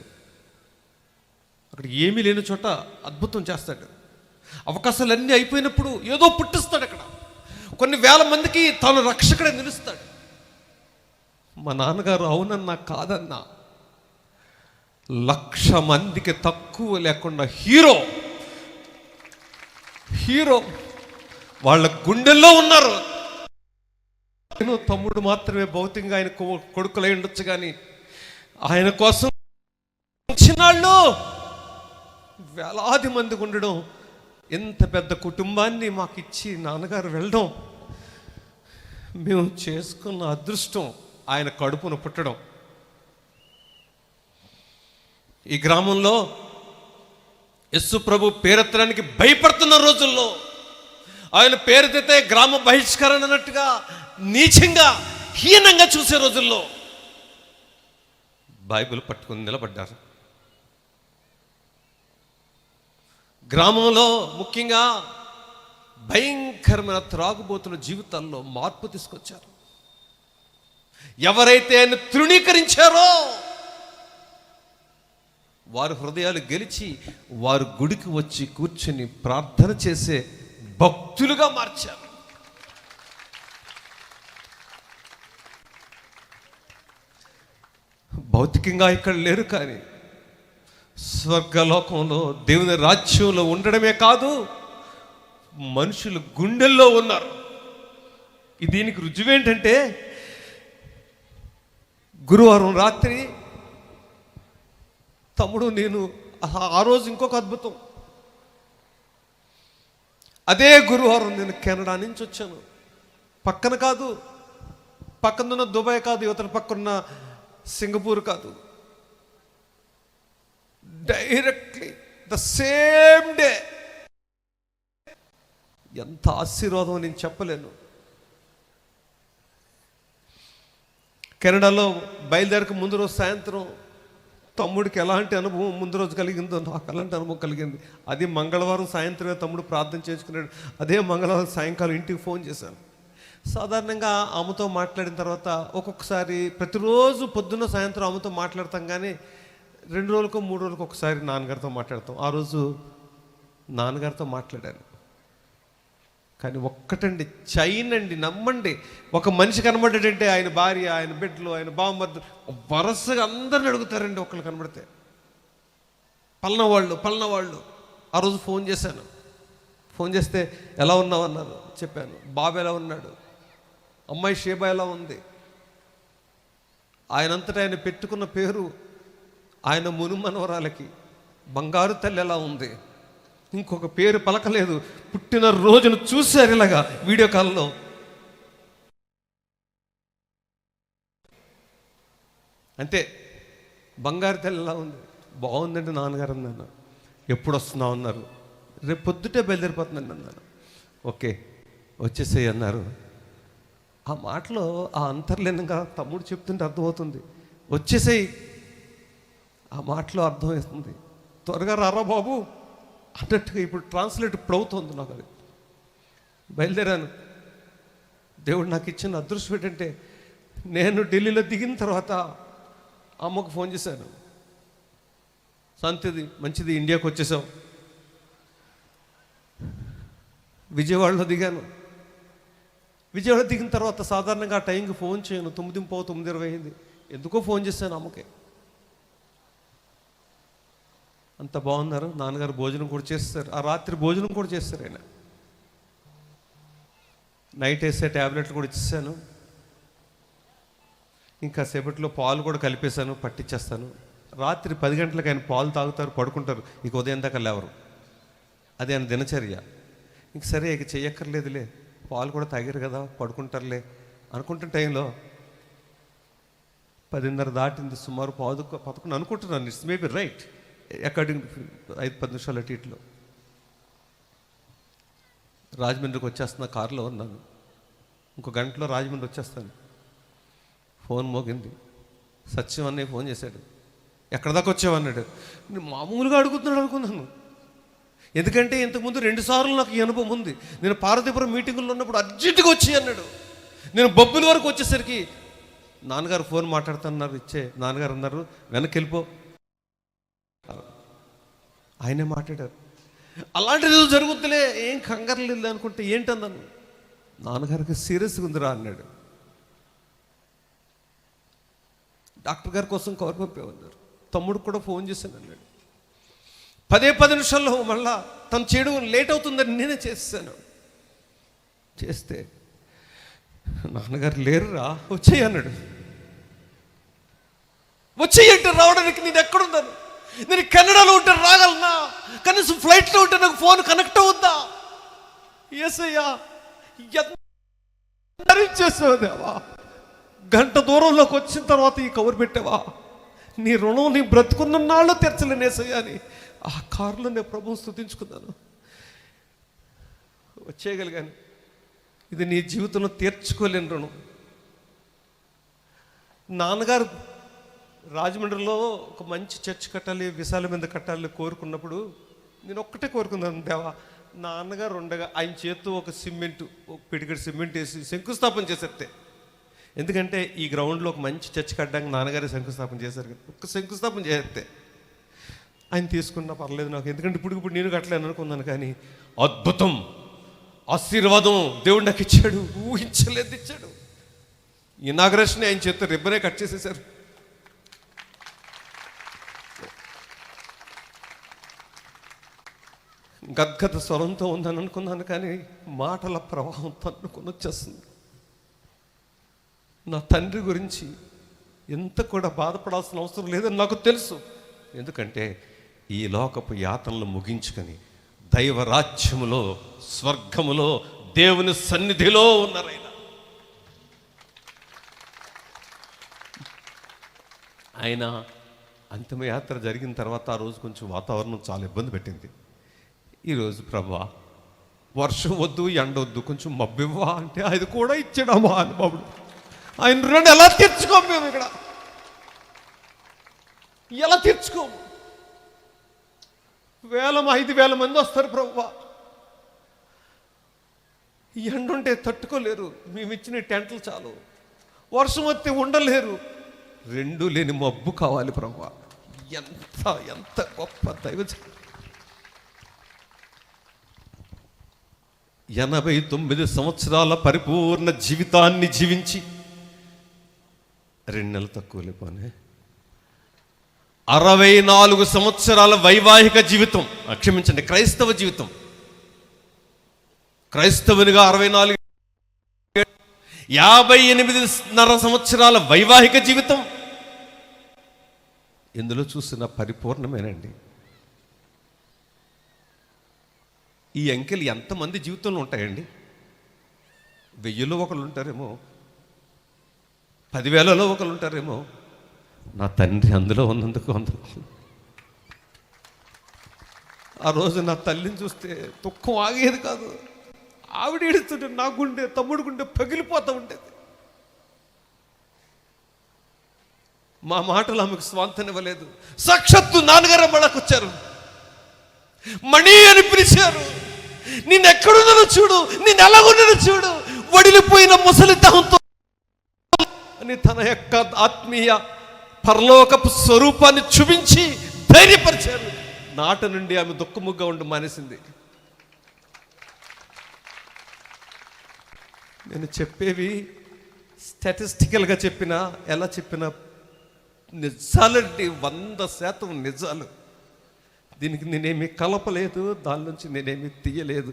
S11: అక్కడ ఏమీ లేని చోట అద్భుతం చేస్తాడు. అవకాశాలన్నీ అయిపోయినప్పుడు ఏదో పుట్టిస్తాడు. అక్కడ కొన్ని వేల మందికి తాను రక్షకుడే నిలుస్తాడు. మా నాన్నగారు అవునన్నా కాదన్నా 1,00,000 మందికి తక్కువ లేకుండా హీరో. వాళ్ళ గుండెల్లో ఉన్నారు. నేను తమ్ముడు మాత్రమే భౌతికంగా ఆయన కొడుకులై ఉండొచ్చు, కానీ ఆయన కోసం చిన్నాళ్ళు వేలాది మంది ఉండడం, ఎంత పెద్ద కుటుంబాన్ని మాకు ఇచ్చి నాన్నగారు వెళ్ళడం, మేము చేసుకున్న అదృష్టం. ఆయన కడుపున పుట్టడం. ఈ గ్రామంలో యేసు ప్రభు పేరెత్తడానికి భయపడుతున్న రోజుల్లో ఆయన పేరెత్తితే గ్రామ బహిష్కరణ అన్నట్టుగా నీచంగా హీనంగా చూసే రోజుల్లో బైబిల్ పట్టుకుని నిలబడ్డారు. గ్రామంలో ముఖ్యంగా భయంకరమైన త్రాగుబోతుల జీవితాల్లో మార్పు తీసుకొచ్చారు. ఎవరైతే ఆయన తృణీకరించారో వారి హృదయాలు గెలిచి వారు గుడికి వచ్చి కూర్చుని ప్రార్థన చేసే భక్తులుగా మార్చారు. భౌతికంగా ఇక్కడ లేరు, కానీ స్వర్గలోకంలో దేవుని రాజ్యంలో ఉండడమే కాదు, మనుషులు గుండెల్లో ఉన్నారు. దీనికి రుజువేంటంటే, గురువారం రాత్రి తమ్ముడు నేను ఆ రోజు ఇంకొక అద్భుతం. అదే గురువారం నేను కెనడా నుంచి వచ్చాను. పక్కన కాదు, పక్కనున్న దుబాయ్ కాదు, యువతల పక్కన సింగపూర్ కాదు, డైరెక్ట్లీ ద సేమ్ డే. ఎంత ఆశీర్వాదం నేను చెప్పలేను. కెనడాలో బయలుదేరక ముందు రోజు సాయంత్రం తమ్ముడికి ఎలాంటి అనుభవం ముందు రోజు కలిగిందో నాకు అలాంటి అనుభవం కలిగింది. అది మంగళవారం సాయంత్రమే తమ్ముడు ప్రార్థన చేసుకున్నాడు. అదే మంగళవారం సాయంకాలం ఇంటికి ఫోన్ చేశాను. సాధారణంగా ఆమెతో మాట్లాడిన తర్వాత ఒక్కొక్కసారి ప్రతిరోజు పొద్దున్న సాయంత్రం ఆమెతో మాట్లాడతాం, కానీ 2 రోజులకో 3 రోజులకు ఒకసారి నాన్నగారితో మాట్లాడతాం. ఆ రోజు నాన్నగారితో మాట్లాడాను. కానీ ఒక్కటండి, చైన్ అండి, నమ్మండి, ఒక మనిషి కనబడ్డాడంటే ఆయన భార్య, ఆయన బిడ్డలు, ఆయన బావమర్దులు వరుసగా అందరిని అడుగుతారండి. ఒకళ్ళు కనబడితే పలానా వాళ్ళు. ఆ రోజు ఫోన్ చేశాను. ఫోన్ చేస్తే ఎలా ఉన్నావు అన్నారు. చెప్పాను. బాబు ఎలా ఉన్నాడు, అమ్మాయి షేబా ఎలా ఉంది. ఆయనంతటా ఆయన పెట్టుకున్న పేరు ఆయన మునుమనవరాలకి బంగారు తల్లి ఎలా ఉంది. ఇంకొక పేరు పలకలేదు. పుట్టిన రోజును చూశారు ఇలాగా వీడియో కాల్లో. అంతే, బంగారు తల్లి ఎలా ఉంది. బాగుందండి నాన్నగారు అన్నాను. ఎప్పుడు వస్తున్నావు అన్నారు. రేపు పొద్దుటే బయలుదేరిపోతుందండి అన్నాను. ఓకే వచ్చేసేయి అన్నారు. ఆ మాటలో ఆ అంతర్లీనంగా తమ్ముడు చెప్తుంటే అర్థమవుతుంది. వచ్చేసేయి, ఆ మాటలో అర్థమవుతుంది. త్వరగా రారా బాబు అన్నట్టుగా ఇప్పుడు ట్రాన్స్లేట్ ఇప్పుడు అవుతుంది నాకు. అది బయలుదేరాను. దేవుడు నాకు ఇచ్చిన అదృష్టం ఏంటంటే, నేను ఢిల్లీలో దిగిన తర్వాత అమ్మకు ఫోన్ చేశాను. సంతిది మంచిది, ఇండియాకి వచ్చేసాం. విజయవాడలో దిగాను. విజయవాడ దిగిన తర్వాత సాధారణంగా ఆ టైంకి ఫోన్ చేయను. 9:15, 9:20 అయింది. ఎందుకో ఫోన్ చేశాను అమ్మకి. అంత బాగున్నారు. నాన్నగారు భోజనం కూడా చేస్తారు. ఆ రాత్రి భోజనం కూడా చేస్తారు ఆయన. నైట్ వేసే ట్యాబ్లెట్లు కూడా ఇచ్చేసాను. ఇంకా సేపట్లో పాలు కూడా కలిపేశాను, పట్టించేస్తాను. రాత్రి 10 గంటలకు ఆయన పాలు తాగుతారు, పడుకుంటారు. ఇక ఉదయం దాకా లేవరు. అది ఆయన దినచర్య. ఇంక సరే ఇక చెయ్యక్కర్లేదులే, పాలు కూడా తాగారు కదా, పడుకుంటారులే అనుకుంటున్న టైంలో 10:30 దాటింది. సుమారు 11 అనుకుంటున్నాను. ఇట్స్ మేబీ రైట్, అకార్డింగ్ 5-10 నిమిషాలు అటు ఇట్లో. రాజమండ్రికి వచ్చేస్తున్న కారులో ఉన్నాను. ఇంకో గంటలో రాజమండ్రి వచ్చేస్తాను. ఫోన్ మోగింది. సత్యం అన్నయ్య ఫోన్ చేశాడు. ఎక్కడ దాకా వచ్చావన్నాడు. నేను మామూలుగా అడుగుతున్నాడు అనుకున్నాను. ఎందుకంటే ఇంతకుముందు 2 సార్లు నాకు ఈ అనుభవం ఉంది. నేను పార్వతీపురం మీటింగుల్లో ఉన్నప్పుడు అర్జెంటుగా వచ్చి అన్నాడు. నేను బొబ్బుల వరకు వచ్చేసరికి నాన్నగారు ఫోన్ మాట్లాడుతున్నారు. నాన్నగారు అన్నారు వెనక్కి వెళ్ళిపో. ఆయనే మాట్లాడారు. అలాంటిది ఏదో జరుగుతులే, ఏం కంగారు లేదు అనుకుంటే ఏంటన్నాను. నాన్నగారికి సీరియస్గా ఉందిరా అన్నాడు. డాక్టర్ గారి కోసం కవర్ పంపేమన్నారు. తమ్ముడు కూడా ఫోన్ చేశాను అన్నాడు. 10 నిమిషాల్లో మళ్ళా తను చేయడం లేట్ అవుతుందని నేనే చేస్తాను. చేస్తే నాన్నగారు లేరురా, వచ్చేయి అన్నాడు. వచ్చేయి అంటే రావడానికి నేను ఎక్కడున్నాను? నేను కెనడాలో ఉంటే రాగలనా? కనీసం ఫ్లైట్లో ఉంటే నాకు ఫోన్ కనెక్ట్ అవుద్దా? యేసయ్యా చేసావు దేవా. గంట దూరంలోకి వచ్చిన తర్వాత ఈ కవర్ పెట్టావా? నీ రుణం నీ బ్రతుకున్న నాళ్ళు తెరచలేను యేసయ్యా అని ఆ కారులో నేను ప్రభువుని స్తుతించుకున్నాను. వచ్చేయగలిగాను. ఇది నీ జీవితంలో తీర్చుకోలేని రుణం. నాన్నగారు రాజమండ్రిలో ఒక మంచి చర్చ్ కట్టాలి, విశాల మీద కట్టాలి కోరుకున్నప్పుడు నేను ఒక్కటే కోరుకున్నాను. దేవా, నాన్నగారు ఉండగా ఆయన చేత్తో ఒక పిడిగడి సిమెంట్ వేసి శంకుస్థాపన చేసేస్తే. ఎందుకంటే ఈ గ్రౌండ్లో ఒక మంచి చర్చ్ కట్టడానికి నాన్నగారే శంకుస్థాపన చేశారు కదా, ఒక్క శంకుస్థాపన చేస్తే ఆయన తీసుకున్నా పర్లేదు నాకు. ఎందుకంటే ఇప్పుడు నేను కట్టలేను అనుకున్నాను. కానీ అద్భుతం, ఆశీర్వాదం దేవుడు నాకు ఇచ్చాడు. ఊహించలేదు ఇచ్చాడు. ఇనాగరేషన్ ఆయన చేత్తో రిబ్బనే కట్ చేసేసారు. గద్గద స్వరంతో ఉందని అనుకున్నాను, కానీ మాటల ప్రవాహం తన్నుకొని వచ్చేస్తుంది. నా తండ్రి గురించి ఎంత కూడా బాధపడాల్సిన అవసరం లేదని నాకు తెలుసు. ఎందుకంటే ఈ లోకపు యాతనలు ముగించుకొని దైవరాజ్యములో, స్వర్గములో, దేవుని సన్నిధిలో ఉన్నారైనా. ఆయన అంతిమయాత్ర జరిగిన తర్వాత ఆ రోజు కొంచెం వాతావరణం చాలా ఇబ్బంది పెట్టింది. ఈరోజు ప్రభా వర్షం వద్దు, ఎండ వద్దు, కొంచెం మబ్బివ్వా అంటే అది కూడా ఇచ్చాడు ఆ మహానుభావుడు. ఆయన రుణం ఎలా తీర్చుకోము మేము ఇక్కడ? ఎలా తీర్చుకోము? 5,000 మంది వస్తారు ప్రభువా. ఎండ ఉంటే తట్టుకోలేరు, మేము ఇచ్చిన టెంట్లు చాలు. వర్షం వస్తే ఉండలేరు, రెండూ లేని మబ్బు కావాలి ప్రభువా. ఎంత ఎంత గొప్ప దైవ. 89 సంవత్సరాల పరిపూర్ణ జీవితాన్ని జీవించి 2 నెలలు తక్కువ లేపోనే 64 సంవత్సరాల వైవాహిక జీవితం, క్షమించండి, క్రైస్తవ జీవితం. క్రైస్తవునిగా 64, 58.5 సంవత్సరాల వైవాహిక జీవితం. ఇందులో చూసిన పరిపూర్ణమేనండి. ఈ అంకెలు ఎంతమంది జీవితంలో ఉంటాయండి? 1000లో ఒకళ్ళు ఉంటారేమో, 10,000లో ఒకళ్ళు ఉంటారేమో. నా తండ్రి అందులో ఉన్నందుకు అందులో. ఆ రోజు నా తల్లిని చూస్తే దుఃఖం ఆగేది కాదు. ఆవిడ ఏడుస్తుంటే నా గుండె, తమ్ముడు గుండె పగిలిపోతూ ఉండేది. మా మాటలు ఆమెకు స్వాంతనివ్వలేదు. సాక్షాత్తు నాన్నగారు మళ్ళకు వచ్చారు, మణి అని పిలిచారు. నిన్నెక్కడున్నానో చూడు, నేను ఎలాగున్నానో చూడు, వడిలిపోయిన ముసలితనంతో అని తన యొక్క ఆత్మీయ పరలోకపు స్వరూపాన్ని చూపించి ధైర్యపరిచారు. నాట నుండి ఆమె దుఃఖముగ్గా ఉండి మానేసింది. నేను చెప్పేవి స్టాటిస్టికల్గా చెప్పినా, ఎలా చెప్పినా నిజాలండి, 100% నిజాలు. దీనికి నేనేమి కలపలేదు, దాని నుంచి నేనేమి తీయలేదు,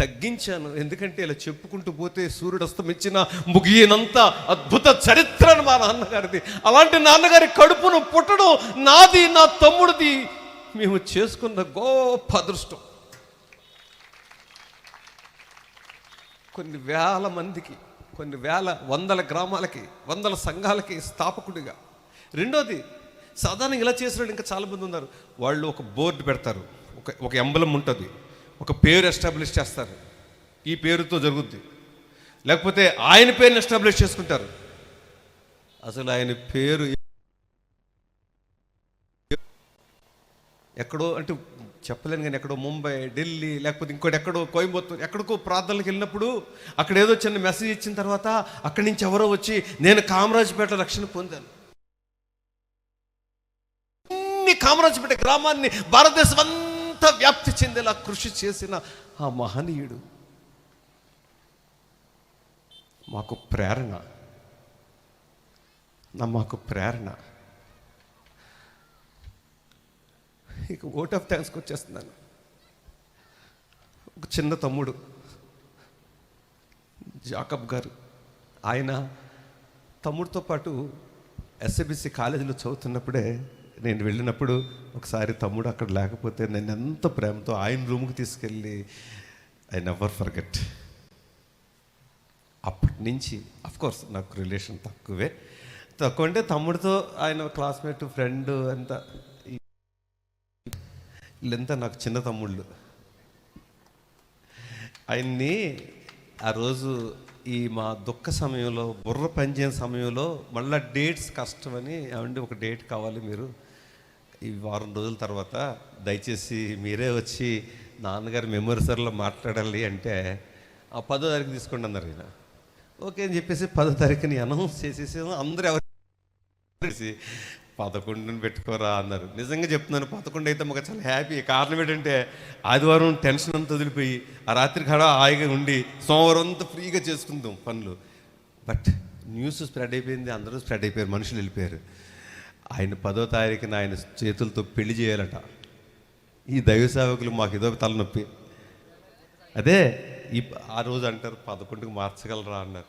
S11: తగ్గించాను. ఎందుకంటే ఇలా చెప్పుకుంటూ పోతే సూర్యుడు అస్తమించిన ముగియనంత అద్భుత చరిత్రను మా నాన్నగారిది. అలాంటి నాన్నగారి కడుపును పుట్టడం నాది, నా తమ్ముడిది, మేము చేసుకున్న గొప్ప అదృష్టం. కొన్ని వేల మందికి, కొన్ని వేల, 100 గ్రామాలకి, 100 సంఘాలకి స్థాపకుడిగా. రెండోది, సాధారణ ఇలా చేసిన ఇంకా చాలామంది ఉన్నారు. వాళ్ళు ఒక బోర్డు పెడతారు, ఒక ఎంబలం ఉంటుంది, ఒక పేరు ఎస్టాబ్లిష్ చేస్తారు, ఈ పేరుతో జరుగుద్ది. లేకపోతే ఆయన పేరుని ఎస్టాబ్లిష్ చేసుకుంటారు. అసలు ఆయన పేరు ఎక్కడో అంటే చెప్పలేను, కానీ ఎక్కడో ముంబై, ఢిల్లీ, లేకపోతే ఇంకోటి ఎక్కడో కోయంబత్తూరు, ఎక్కడికో ప్రార్థనలకు వెళ్ళినప్పుడు అక్కడ ఏదో చిన్న మెసేజ్ ఇచ్చిన తర్వాత అక్కడి నుంచి ఎవరో వచ్చి నేను కామరాజపేట రక్షణ పొందాను. కామరాజపేట గ్రామాన్ని భారతదేశం అంతా వ్యాప్తి చెందేలా కృషి చేసిన ఆ మహనీయుడు మాకు ప్రేరణ, మాకు ప్రేరణ. ఇక ఓట్ ఆఫ్ థ్యాంక్స్కి వచ్చేస్తున్నాను. ఒక చిన్న తమ్ముడు జాకబ్ గారు, ఆయన తమ్ముడితో పాటు ఎస్ఎబిసి కాలేజీలో చదువుతున్నప్పుడే నేను వెళ్ళినప్పుడు ఒకసారి తమ్ముడు అక్కడ లేకపోతే నేను ఎంత ప్రేమతో ఆయన రూమ్కి తీసుకెళ్ళి ఐ నెవర్ ఫర్గెట్. అప్పటి నుంచి అఫ్కోర్స్ నాకు రిలేషన్ తక్కువ అంటే తమ్ముడితో ఆయన క్లాస్మేట్, ఫ్రెండ్ అంతా. వీళ్ళంతా నాకు చిన్న తమ్ముళ్ళు. ఆయన్ని ఆ రోజు ఈ మా దుఃఖ సమయంలో, బుర్ర పనిచేయని సమయంలో మళ్ళీ డేట్స్ కష్టమని, ఏమంటే ఒక డేట్ కావాలి మీరు ఈ 1 వారం రోజుల తర్వాత, దయచేసి మీరే వచ్చి నాన్నగారి మెమోరీసర్లో మాట్లాడాలి అంటే ఆ 10వ తారీఖు తీసుకోండి అన్నారు. ఈయన ఓకే అని చెప్పేసి 10వ తారీఖుని అనౌన్స్ చేసేసి అందరూ ఎవరు 11 పెట్టుకోరా అన్నారు. నిజంగా చెప్తున్నాను, 11 అయితే మాకు చాలా హ్యాపీ. కారణం ఏంటంటే ఆదివారం టెన్షన్ అంతా వదిలిపోయి ఆ రాత్రి కాడ హాయిగా ఉండి సోమవారం అంతా ఫ్రీగా చేసుకుందాం పనులు. బట్ న్యూస్ స్ప్రెడ్ అయిపోయింది, అందరూ స్ప్రెడ్ అయిపోయారు, మనుషులు వెళ్ళిపోయారు. ఆయన 10వ తారీఖున ఆయన చేతులతో పెళ్లి చేయాలట. ఈ దైవ సేవకులు మాకు ఏదో తలనొప్పి. అదే ఆ రోజు అంటారు 11కి మార్చగలరా అన్నారు.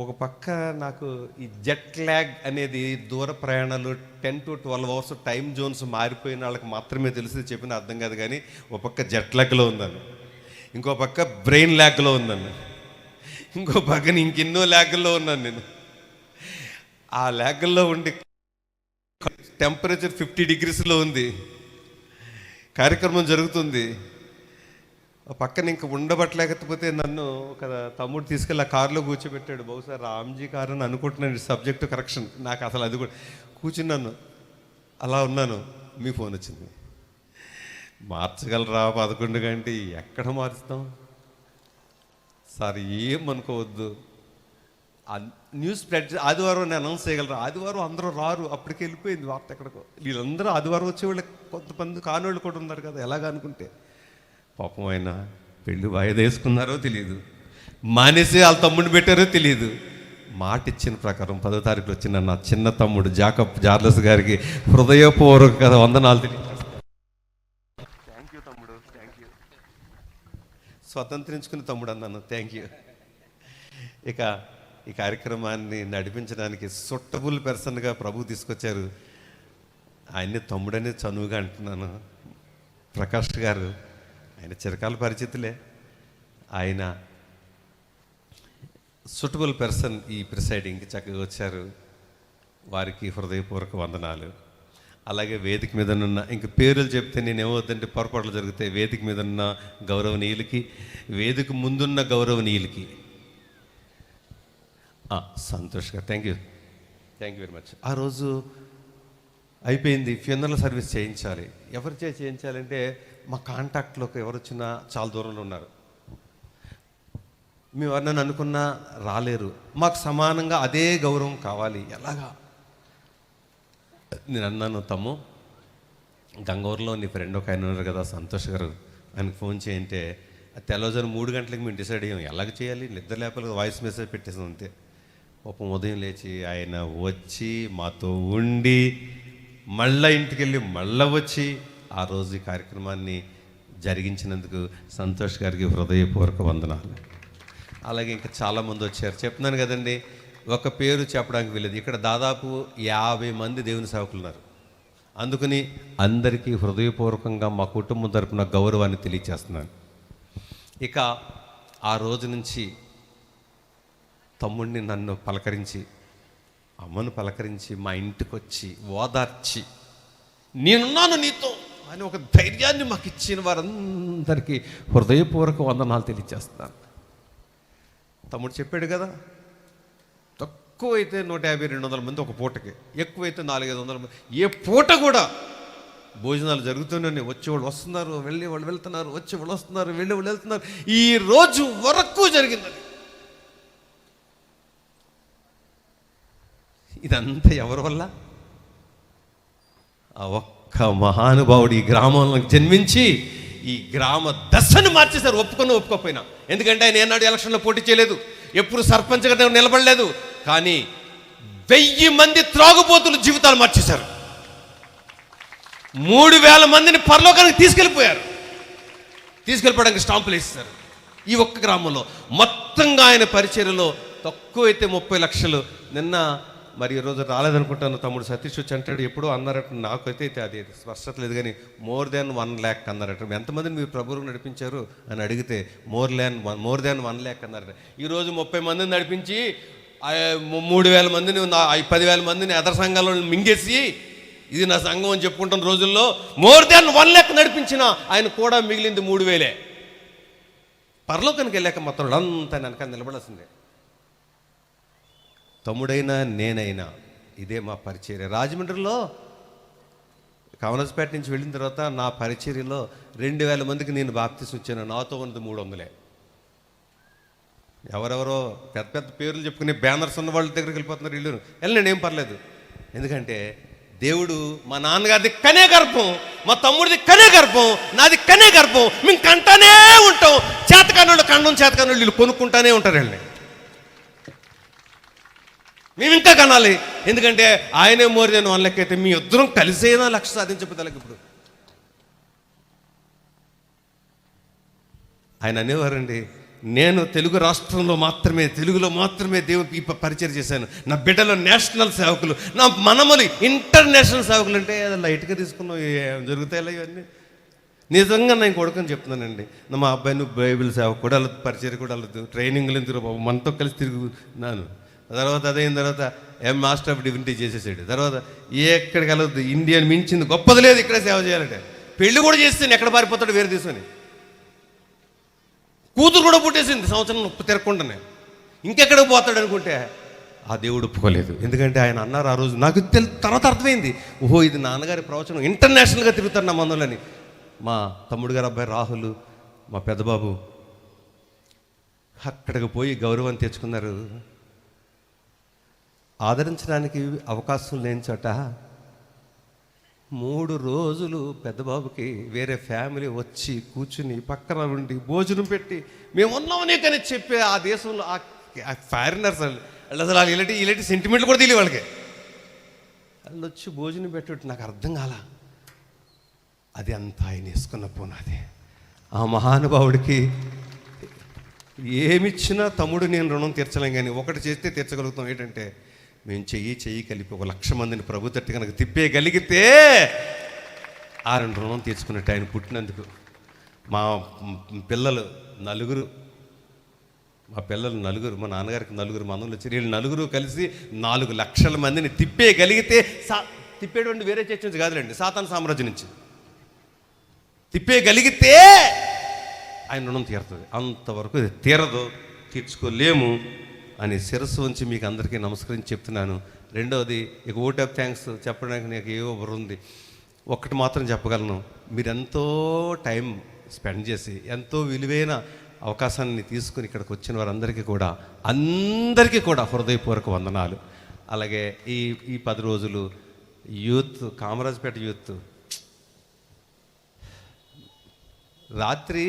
S11: ఒక పక్క నాకు ఈ జెట్ ల్యాగ్ అనేది దూర ప్రయాణాలు 10 to 12 అవర్స్ టైం జోన్స్ మారిపోయిన వాళ్ళకి మాత్రమే తెలిసి చెప్పిన అర్థం కాదు. కానీ ఒక పక్క జెట్ ల్యాగ్లో ఉందని, ఇంకో పక్క బ్రెయిన్ ల్యాగ్లో ఉందని, ఇంకో పక్కన ఇంకెన్నో ల్యాగ్ల్లో ఉన్నాను నేను. ఆ ల్యాగ్ల్లో ఉండి టెంపరేచర్ 50 degreesలో ఉంది, కార్యక్రమం జరుగుతుంది. పక్కన ఇంక ఉండబట్టలేకపోతే నన్ను ఒక తమ్ముడు తీసుకెళ్ళి ఆ కారులో కూర్చోబెట్టాడు. బహుశా రామ్జీ కారు అని అనుకుంటున్నాను, సబ్జెక్టు కరెక్షన్. నాకు అసలు అది కూడా కూర్చున్నాను, అలా ఉన్నాను. మీ ఫోన్ వచ్చింది. మార్చగలరా 11 గంటే? ఎక్కడ మారుస్తాం సార్? ఏమనుకోవద్దు. న్యూస్ స్ప్రెడ్ ఆదివారం నేను అనౌన్స్ చేయగలరా? ఆదివారం అందరూ రారు, అప్పటికి వెళ్ళిపోయింది వార్త ఎక్కడికో. వీళ్ళందరూ ఆదివారం వచ్చేవాళ్ళు కొంతమంది కానివాళ్ళు కూడా ఉన్నారు కదా. ఎలాగనుకుంటే పాపం ఆయన పెళ్ళి వాయిదా వేసుకున్నారో తెలియదు, మానేసి వాళ్ళ తమ్ముడిని పెట్టారో తెలియదు. మాట ఇచ్చిన ప్రకారం 10వ తారీఖు వచ్చిన నా చిన్న తమ్ముడు జాకబ్ జార్లస్ గారికి హృదయపూర్వక వందనాలు తెలియజేస్తాను. థ్యాంక్ యూ తమ్ముడు, థ్యాంక్ యూ. స్వతంత్రించుకుని తమ్ముడు అన్నాను, థ్యాంక్ యూ. ఇక ఈ కార్యక్రమాన్ని నడిపించడానికి సూటబుల్ పర్సన్గా ప్రభు తీసుకొచ్చారు. ఆయన్ని తమ్ముడనే చనువుగా అంటున్నాను. ప్రకాష్ గారు, ఆయన చిరకాల పరిచితులే. ఆయన సూటబుల్ పర్సన్ ఈ ప్రిసైడింగ్కి చక్కగా వచ్చారు. వారికి హృదయపూర్వక వందనాలు. అలాగే వేదిక మీద ఉన్న, ఇంక పేర్లు చెప్తే నేనేమవుతుందంటే పొరపాట్లు జరుగుతాయి. వేదిక మీద ఉన్న గౌరవనీయులకి, వేదిక ముందున్న గౌరవనీయులకి, సంతోష్ గారు థ్యాంక్ యూ వెరీ మచ్. ఆ రోజు అయిపోయింది, ఫ్యూనరల్ సర్వీస్ చేయించాలి. ఎవరి చేయించాలంటే మా కాంటాక్ట్లోకి ఎవరు వచ్చినా చాలా దూరంలో ఉన్నారు. మేము ఎవరినైనా అనుకున్నా రాలేరు. మాకు సమానంగా అదే గౌరవం కావాలి. ఎలాగా? నేను అన్నాను, తమ్ము గంగూరులో నీ ఫ్రెండ్ ఒక ఆయన ఉన్నారు కదా సంతోష్ గారు, ఆయనకు ఫోన్ చేయంటే తెల్లవారుజాము 3 గంటలకు మేము డిసైడ్ అయ్యాం ఎలాగ చేయాలి. నిద్ర లేపలు వాయిస్ మెసేజ్ పెట్టేసాం అంతే. పాపం ఉదయం లేచి ఆయన వచ్చి మాతో ఉండి మళ్ళీ ఇంటికి వెళ్ళి మళ్ళీ వచ్చి ఆ రోజు ఈ కార్యక్రమాన్ని జరిగించినందుకు సంతోష్ గారికి హృదయపూర్వక వందనాలు. అలాగే ఇంకా చాలామంది వచ్చారు. చెప్తున్నాను కదండి, ఒక పేరు చెప్పడానికి వీలేదు. ఇక్కడ దాదాపు 50 మంది దేవుని సేవకులు ఉన్నారు. అందుకని అందరికీ హృదయపూర్వకంగా మా కుటుంబం తరపున గౌరవాన్ని తెలియచేస్తున్నాను. ఇక ఆ రోజు నుంచి తమ్ముడిని నన్ను పలకరించి, అమ్మను పలకరించి, మా ఇంటికి వచ్చి ఓదార్చి, నేనున్నాను నీతో అని ఒక ధైర్యాన్ని మాకు ఇచ్చిన వారందరికీ హృదయపూర్వక వందనాలు తెలియజేస్తున్నాను. తమ్ముడు చెప్పాడు కదా, తక్కువైతే 150-200 మంది ఒక పూటకి, ఎక్కువైతే 400-500 మంది ఏ పూట కూడా భోజనాలు జరుగుతూనే వచ్చేవాళ్ళు వస్తున్నారు, వెళ్ళి వాళ్ళు వెళ్తున్నారు, వచ్చేవాళ్ళు వస్తున్నారు, వెళ్ళి వాళ్ళు వెళ్తున్నారు. ఈ రోజు వరకు జరిగిందని. ఇదంతా ఎవరి వల్ల? ఆ ఒక్క మహానుభావుడు ఈ గ్రామంలో జన్మించి ఈ గ్రామ దశను మార్చేశారు, ఒప్పుకోకపోయినా. ఎందుకంటే ఆయన ఏనాడు ఎలక్షన్లో పోటీ చేయలేదు, ఎప్పుడు సర్పంచ్గా నిలబడలేదు. కానీ 1000 మంది త్రాగుబోతులు జీవితాలు మార్చేశారు. 3000 మందిని పరలోకానికి తీసుకెళ్ళిపోవడానికి స్టాంపులు వేసేశారు ఈ ఒక్క గ్రామంలో. మొత్తంగా ఆయన పరిచర్యలో తక్కువైతే 30 లక్షలు. నిన్న మరి ఈరోజు రాలేదనుకుంటాను, తమ్ముడు సతీష్ వచ్చి అంటాడు, ఎప్పుడో అన్నారట, నాకైతే అది స్పష్టత లేదు కానీ more than 1 lakh అన్నారట. ఎంతమందిని మీరు ప్రభువుకు నడిపించారు అని అడిగితే more than 1 lakh అన్నారట. ఈరోజు 30 మందిని నడిపించి 3000 మందిని 10,000 మందిని ఎదర సంఘాల్లో మింగేసి ఇది నా సంఘం అని చెప్పుకుంటున్న రోజుల్లో more than 1 lakh నడిపించిన ఆయన కూడా మిగిలింది 3,000. పరలోకానికి వెళ్ళాక మొత్తం అంతా వెనక నిలబడాల్సిందే. తమ్ముడైనా నేనైనా ఇదే మా పరిచర్య. రాజమండ్రిలో కామరాజ్పేట నుంచి వెళ్ళిన తర్వాత నా పరిచర్యలో 2,000 మందికి నేను బాప్తిసం ఇచ్చాను. నాతో ఉన్నది 300. ఎవరెవరో పెద్ద పెద్ద పేర్లు చెప్పుకునే బ్యానర్స్ ఉన్న వాళ్ళ దగ్గరికి వెళ్ళిపోతున్నారు. ఇల్లు వెళ్ళండి, ఏం పర్లేదు. ఎందుకంటే దేవుడు మా నాన్నగారిది కనే గర్భం, మా తమ్ముడిది కనే గర్భం, నాది కనే గర్భం. మేము కంటానే ఉంటాం. చేతకానోళ్ళు కండం, చేతకానోళ్ళు వీళ్ళు కొనుక్కుంటానే ఉంటారు. వెళ్ళండి, మేము ఇంకా కనాలి. ఎందుకంటే ఆయనే more than 1 lakh అయితే మీ ఇద్దరం కలిసైనా లక్ష్య సాధించబోతాలకు. ఇప్పుడు ఆయన అనేవారండి, నేను తెలుగు రాష్ట్రంలో మాత్రమే, తెలుగులో మాత్రమే దేవునికి పరిచయం చేశాను. నా బిడ్డలో నేషనల్ సేవకులు, నా మనమలు ఇంటర్నేషనల్ సేవకులు. అంటే లైట్గా తీసుకున్నాం, జరుగుతాయి ఇవన్నీ. నిజంగా నేను కొడుకని చెప్తున్నానండి. మా అబ్బాయి నువ్వు బైబిల్ సేవ కూడా వెళ్ళదు, పరిచయం కూడా వెళ్ళదు, ట్రైనింగ్లు ఎందుకు బాబు, మనతో కలిసి తిరుగుతున్నాను. తర్వాత అదైన తర్వాత మాస్టర్ ఆఫ్ డివినిటీ చేసేసాడు. తర్వాత ఎక్కడికి వెళ్ళదు, ఇండియాని మించింది గొప్పది లేదు ఇక్కడే సేవ చేయాలంటే. పెళ్లి కూడా చేస్తే ఎక్కడ పారిపోతాడు వేరే తీసుకొని. కూతురు కూడా పుట్టేసింది సంవత్సరం తిరగకుండానే. ఇంకెక్కడికి పోతాడు అనుకుంటే ఆ దేవుడు ఒప్పుకోలేదు. ఎందుకంటే ఆయన అన్నారు ఆ రోజు, నాకు తర్వాత అర్థమైంది, ఓహో ఇది నాన్నగారి ప్రవచనం, ఇంటర్నేషనల్గా తిరుగుతాడు నా మందులని. మా తమ్ముడు గారు అబ్బాయి రాహుల్, మా పెద్దబాబు అక్కడికి పోయి గౌరవం తెచ్చుకున్నారు. ఆదరించడానికి అవకాశం లేని చోట 3 రోజులు పెద్దబాబుకి వేరే ఫ్యామిలీ వచ్చి కూర్చుని పక్కన ఉండి భోజనం పెట్టి మేము ఉన్నామనే కానీ చెప్పే ఆ దేశంలో ఆ ఫారినర్స్ అసలు ఇలాంటి సెంటిమెంట్లు కూడా తెలియ వాళ్ళకి. వాళ్ళు వచ్చి భోజనం పెట్టేట్టు నాకు అర్థం కాల. అది అంతా ఆయన వేసుకున్న పునాది. ఆ మహానుభావుడికి ఏమిచ్చినా తమ్ముడు నేను రుణం తీర్చలేం, కానీ ఒకటి చేస్తే తీర్చగలుగుతాం. ఏంటంటే మేము చెయ్యి కలిపి 1,00,000 మందిని ప్రభు తట్టు కనుక తిప్పేయగలిగితే ఆయన రుణం తీర్చుకున్నట్టు. ఆయన పుట్టినందుకు మా పిల్లలు 4, మా పిల్లలు 4, మా నాన్నగారికి 4 మందులు వచ్చి వీళ్ళు 4 కలిసి 4,00,000 మందిని తిప్పేయగలిగితే, తిప్పేటువంటి వేరే చర్చ నుంచి కాదులేండి, సాతాను సామ్రాజ్యం నుంచి తిప్పేయగలిగితే ఆయన రుణం తీరుతుంది. అంతవరకు తీరదు, తీర్చుకోలేము అని శిరస్సు ఉంచి మీకు అందరికీ నమస్కరించి చెప్తున్నాను. రెండవది, ఇక ఓట్ ఆఫ్ థ్యాంక్స్ చెప్పడానికి నాకు ఏవో ఉంది. ఒక్కటి మాత్రం చెప్పగలను, మీరెంతో టైం స్పెండ్ చేసి ఎంతో విలువైన అవకాశాన్ని తీసుకుని ఇక్కడికి వచ్చిన వారందరికీ కూడా హృదయపూర్వక వందనాలు. అలాగే ఈ 10 రోజులు యూత్, కామరాజ్పేట యూత్, రాత్రి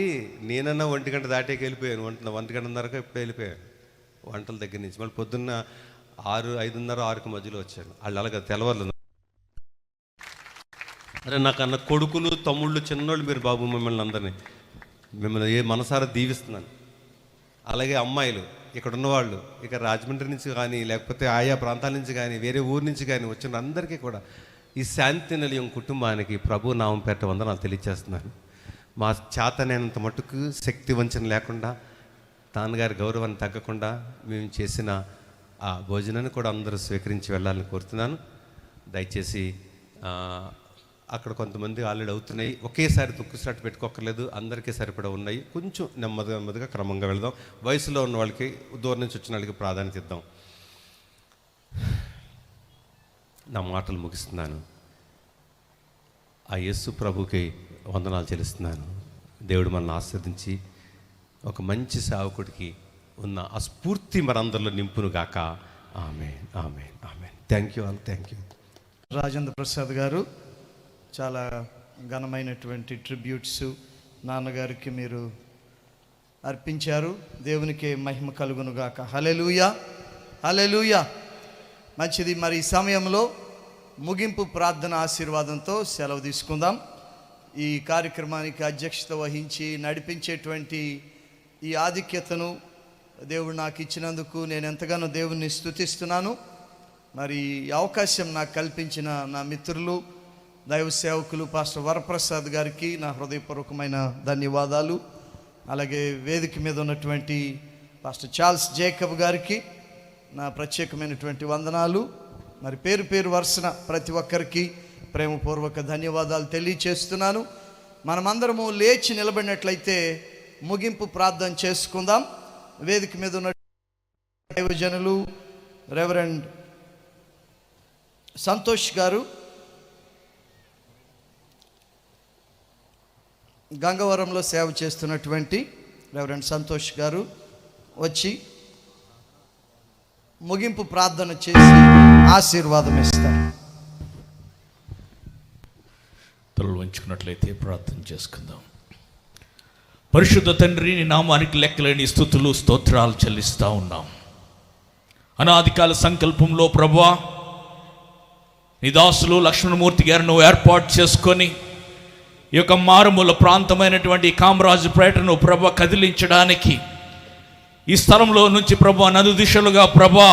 S11: నేనన్నా 1 గంట దాటేకి వెళ్ళిపోయాను. 1 గంటన్నరకు ఎప్పుడు వెళ్ళిపోయాను వంటల దగ్గర నుంచి. మళ్ళీ పొద్దున్న 6, 5:30, 6కి మధ్యలో వచ్చాను. వాళ్ళు అలాగే తెల్లవారులు. అరే నాకన్నా కొడుకులు, తమ్ముళ్ళు, చిన్నోళ్ళు మీరు బాబు, మిమ్మల్ని ఏ మనసారా దీవిస్తున్నాను. అలాగే అమ్మాయిలు, ఇక్కడ ఉన్నవాళ్ళు, ఇక రాజమండ్రి నుంచి కానీ లేకపోతే ఆయా ప్రాంతాల నుంచి కానీ వేరే ఊరు నుంచి కానీ వచ్చిన అందరికీ కూడా ఈ శాంతి నిలయం కుటుంబానికి ప్రభు నామం పేట వందనాలు తెలియజేస్తున్నాను. మా చేతనైనంత మట్టుకు శక్తి వంచన లేకుండా, నాన్నగారి గౌరవాన్ని తగ్గకుండా మేము చేసిన ఆ భోజనాన్ని కూడా అందరూ స్వీకరించి వెళ్ళాలని కోరుతున్నాను. దయచేసి అక్కడ కొంతమంది ఆల్రెడీ అవుతున్నాయి, ఒకేసారి తుక్కుసాటు పెట్టుకోకర్లేదు, అందరికీ సరిపడా ఉన్నాయి. కొంచెం నెమ్మదిగా క్రమంగా వెళదాం. వయసులో ఉన్న వాళ్ళకి, దూరం నుంచి వచ్చిన వాళ్ళకి ప్రాధాన్యత ఇద్దాం. నా మాటలు ముగిస్తున్నాను. ఆ యేసు ప్రభుకి వందనాలు చెల్లిస్తున్నాను. దేవుడు మనల్ని ఆశీర్వదించి ఒక మంచి సేవకుడికి ఉన్న ఆ స్ఫూర్తి మనందరిలో నింపును గాక. ఆమేన్, ఆమేన్, ఆమేన్. Thank you all, thank you.
S3: Rajendra Prasad గారు చాలా ఘనమైనటువంటి ట్రిబ్యూట్స్ నాన్నగారికి మీరు అర్పించారు. దేవునికి మహిమ కలుగును గాక. హల్లెలూయా, హల్లెలూయా. మంచిది. మరి ఈ సమయంలో ముగింపు ప్రార్థన ఆశీర్వాదంతో సెలవు తీసుకుందాం. ఈ కార్యక్రమానికి అధ్యక్షత వహించి నడిపించేటువంటి ఈ ఆధిక్యతను దేవుడు నాకు ఇచ్చినందుకు నేను ఎంతగానో దేవుణ్ణి స్తుతిస్తున్నాను. మరి ఈ అవకాశం నాకు కల్పించిన నా మిత్రులు, దైవ సేవకులు పాస్టర్ వరప్రసాద్ గారికి నా హృదయపూర్వకమైన ధన్యవాదాలు. అలాగే వేదిక మీద ఉన్నటువంటి పాస్టర్ చార్ల్స్ జేకబ్ గారికి నా ప్రత్యేకమైనటువంటి వందనాలు. మరి పేరు వరుసన ప్రతి ఒక్కరికి ప్రేమపూర్వక ధన్యవాదాలు తెలియచేస్తున్నాను. మనమందరము లేచి నిలబడినట్లయితే ముగింపు ప్రార్థన చేసుకుందాం. వేదిక మీద ఉన్న దైవజనులు రెవరెండ్ సంతోష్ గారు, గంగవరంలో సేవ చేస్తున్నటువంటి రెవరెండ్ సంతోష్ గారు వచ్చి ముగింపు ప్రార్థన చేసి ఆశీర్వాదం ఇస్తారు.
S2: తలలు వంచుకున్నట్లయితే ప్రార్థన చేసుకుందాం. పరిశుద్ధ తండ్రి, నీ నామానికి లెక్కలేని స్తుతులు స్తోత్రాలు చెల్లిస్తూ ఉన్నాం. అనాదికాల సంకల్పంలో ప్రభువా, నీ దాసులు లక్ష్మణమూర్తి గారిని నువ్వు ఏర్పాటు చేసుకొని ఈ యొక్క మారుమూల ప్రాంతమైనటువంటి కామరాజుపేటను ప్రభ కదిలించడానికి ఈ స్థలంలో నుంచి ప్రభా నలు దిశలుగా ప్రభా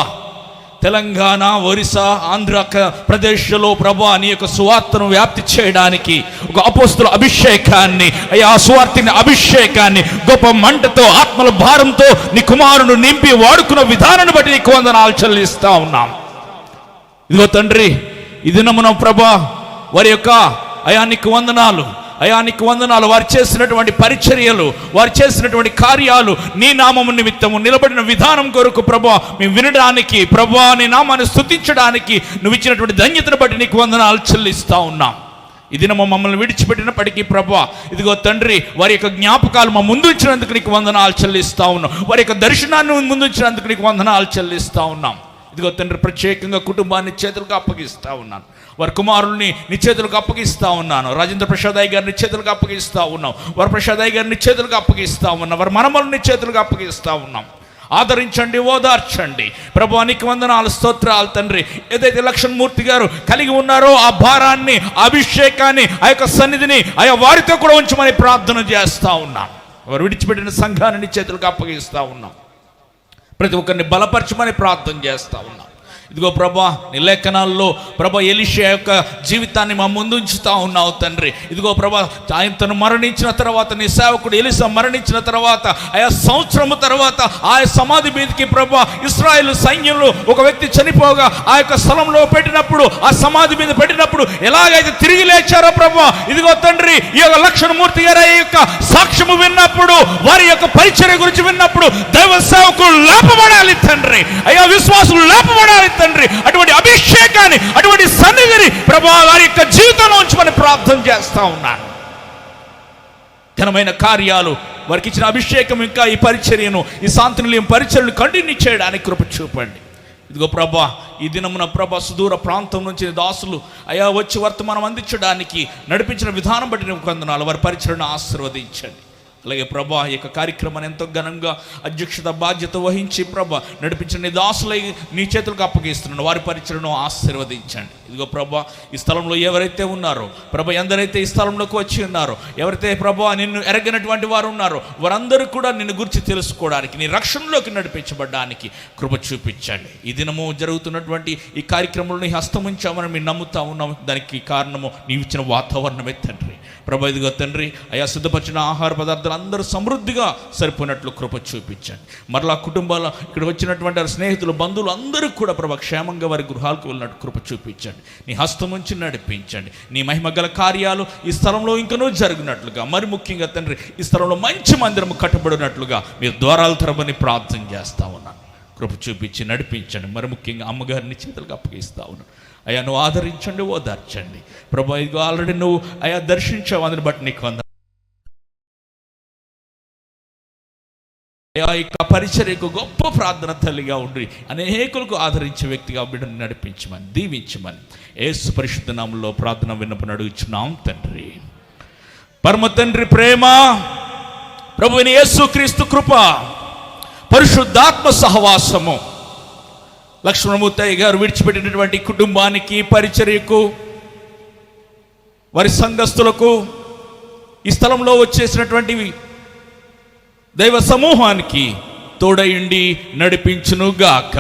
S2: తెలంగాణ, ఒరిస్సా, ఆంధ్ర ప్రదేశ్లో ప్రభా నీ యొక్క సువార్తను వ్యాప్తి చేయడానికి ఒక అపోస్తుల అభిషేకాన్ని, ఆ సువార్తిని అభిషేకాన్ని గొప్ప మంటతో, ఆత్మల భారంతో నీ కుమారుని నింపి వాడుకున్న విధానాన్ని బట్టి నీకు వందనాలు చెల్లిస్తా ఉన్నాం. ఇదిగో తండ్రి, ఈ దినమున ప్రభా వారి యొక్క నీకు వందనాలు, నీకు వందనాలు. వారు చేసినటువంటి పరిచర్యలు, వారు చేసినటువంటి కార్యాలు నీ నామము నిమిత్తము నిలబడిన విధానం కొరకు ప్రభా మేము వినడానికి, ప్రభా నీ నామాన్ని స్తుతించడానికి నువ్వు ఇచ్చినటువంటి ధన్యతను బట్టి నీకు వందనాలు చెల్లిస్తా ఉన్నాం. ఈ దినము మమ్మల్ని విడిచిపెట్టినప్పటికీ ప్రభా ఇదిగో తండ్రి వారి యొక్క జ్ఞాపకాలు మా ముందు ఉంచినందుకు నీకు వందనాలు చెల్లిస్తా ఉన్నాం. వారి యొక్క దర్శనాన్ని ముందు ఉంచినందుకు నీకు వందనాలు చెల్లిస్తా ఉన్నాం. ఇదిగో తండ్రి, ప్రత్యేకంగా కుటుంబాన్ని చేతులకు అప్పగిస్తూ ఉన్నాను. వారి కుమారుల్ని నీ చేతులకు అప్పగిస్తూ ఉన్నాను. రాజేంద్ర ప్రసాద్ అయ్య గారిని చేతులకు అప్పగిస్తూ ఉన్నాం. వారి ప్రసాద్ అయ్య గారిని చేతులకు అప్పగిస్తూ ఉన్నాం. వారి మనమల్ని చేతులకు అప్పగిస్తూ ఉన్నాం. ఆదరించండి, ఓదార్చండి ప్రభువా. నీకు వందనాలు, స్తోత్రాలు తండ్రి. ఏదైతే లక్ష్మణమూర్తి గారు కలిగి ఉన్నారో ఆ భారాన్ని, అభిషేకాన్ని, ఆ యొక్క సన్నిధిని వారితో కూడా ఉంచమని ప్రార్థన చేస్తూ ఉన్నాం. వారు విడిచిపెట్టిన సంఘాన్ని నీ చేతులకు అప్పగిస్తూ ఉన్నాం. ప్రతి ఒక్కరిని బలపరచమని ప్రార్థన చేస్తూ ఉన్నాం. ఇదిగో ప్రభా నీ లేఖనాల్లో ప్రభా ఎలీషా యొక్క జీవితాన్ని మా ముందు ఉంచుతా ఉన్నావు తండ్రి. ఇదిగో ప్రభా ఆయన తను మరణించిన తర్వాత, నీ సేవకుడు ఎలీషా మరణించిన తర్వాత, సంవత్సరము తర్వాత సమాధి మీదకి ప్రభా ఇశ్రాయేల్ సైన్యంలో ఒక వ్యక్తి చనిపోగా ఆ యొక్క స్థలంలో పెట్టినప్పుడు, ఆ సమాధి మీద పెట్టినప్పుడు ఎలాగైతే తిరిగి లేచారో ప్రభా, ఇదిగో తండ్రి ఈ యొక్క లక్ష్మణమూర్తి గారి యొక్క సాక్ష్యము విన్నప్పుడు, వారి యొక్క పరిచర్య గురించి విన్నప్పుడు దైవ సేవకులు లేపబడాలి తండ్రి, విశ్వాసులు లేపబడాలి తండ్రి. అటువంటి అభిషేకాన్ని, అటువంటి సన్నిధిని ప్రభా వారి యొక్క జీవితంలో ఉంచమని ప్రార్థన చేస్తా ఉన్నాను. ఘనమైన కార్యాలు వారికి ఇచ్చిన అభిషేకం, ఇంకా ఈ పరిచర్యను, ఈ శాంతినిలయం పరిచర్యను కంటిన్యూ చేయడానికి కృప చూపండి. ఇదిగో ప్రభా ఈ దినమున ప్రభా సుదూర ప్రాంతం నుంచి దాసులు వచ్చి వర్తమానం అందించడానికి నడిపించిన విధానం బట్టి నీకు వందనాలు. వారి పరిచర్యను ఆశీర్వదించండి. అలాగే ప్రభా ఈ యొక్క కార్యక్రమాన్ని ఎంతో ఘనంగా అధ్యక్షత బాధ్యత వహించి ప్రభా నడిపించిన నీ దాసులై నీ చేతులకు అప్పగిస్తున్నాను. వారి పరిచర్యను ఆశీర్వదించండి. ఇదిగో ప్రభా ఈ స్థలంలో ఎవరైతే ఉన్నారో ప్రభా, ఎందరైతే ఈ స్థలంలోకి వచ్చి ఉన్నారో, ఎవరైతే ప్రభా నిన్ను ఎరగనటువంటి వారు ఉన్నారో వారందరూ కూడా నిన్ను గురించి తెలుసుకోవడానికి, నీ రక్షణలోకి నడిపించబడడానికి కృప చూపించండి. ఈ దినము జరుగుతున్నటువంటి ఈ కార్యక్రమంలో నీ హస్తం ఉంచామని మేము నమ్ముతా ఉన్నాము. దానికి కారణము నీవు ఇచ్చిన వాతావరణమే తండ్రి. ప్రభా ఇదిగో తండ్రి సిద్ధపరిచిన ఆహార పదార్థాలు అందరూ సమృద్ధిగా సరిపోయినట్లు కృప చూపించండి. మరలా కుటుంబాలు ఇక్కడ వచ్చినటువంటి స్నేహితులు, బంధువులు అందరూ కూడా ప్రభా క్షేమంగా వారి గృహాలకు వెళ్ళినట్టు కృప చూపించండి. నీ హస్తం ఉంచి నడిపించండి. నీ మహిమ గల కార్యాలు ఈ స్థలంలో ఇంకనూ జరిగినట్లుగా, మరి ముఖ్యంగా తండ్రి ఈ స్థలంలో మంచి మందిరము కట్టబడినట్లుగా మీరు ద్వారాలు తెరవని ప్రార్థన చేస్తా ఉన్నాను. కృప చూపించి నడిపించండి. మరి ముఖ్యంగా అమ్మగారిని చేతులకు అప్పగిస్తా ఉన్నాను. నువ్వు ఆదరించండి, ఓదార్చండి ప్రభా. ఇదిగో ఆల్రెడీ నువ్వు దర్శించావు, అందుని బట్టి నీకు వందనాలు. పరిచర్యకు గొప్ప ప్రార్థన తల్లిగా ఉండి అనేకులకు ఆదరించే వ్యక్తిగా బిడ్డను నడిపించమని, దీవించమని యేసు పరిశుద్ధ నామములో ప్రార్థన విన్నపని అడుగుచున్నాం తండ్రి. పరమ తండ్రి ప్రేమ, ప్రభువైన యేసుక్రీస్తు కృప, పరిశుద్ధాత్మ సహవాసము లక్ష్మణమూర్తి గారు విడిచిపెట్టినటువంటి కుటుంబానికి, పరిచర్యకు, వారి సంఘస్థులకు, ఈ స్థలంలో వచ్చేసినటువంటి దైవ సమూహానికి తోడయుండి నడిపించునుగాక.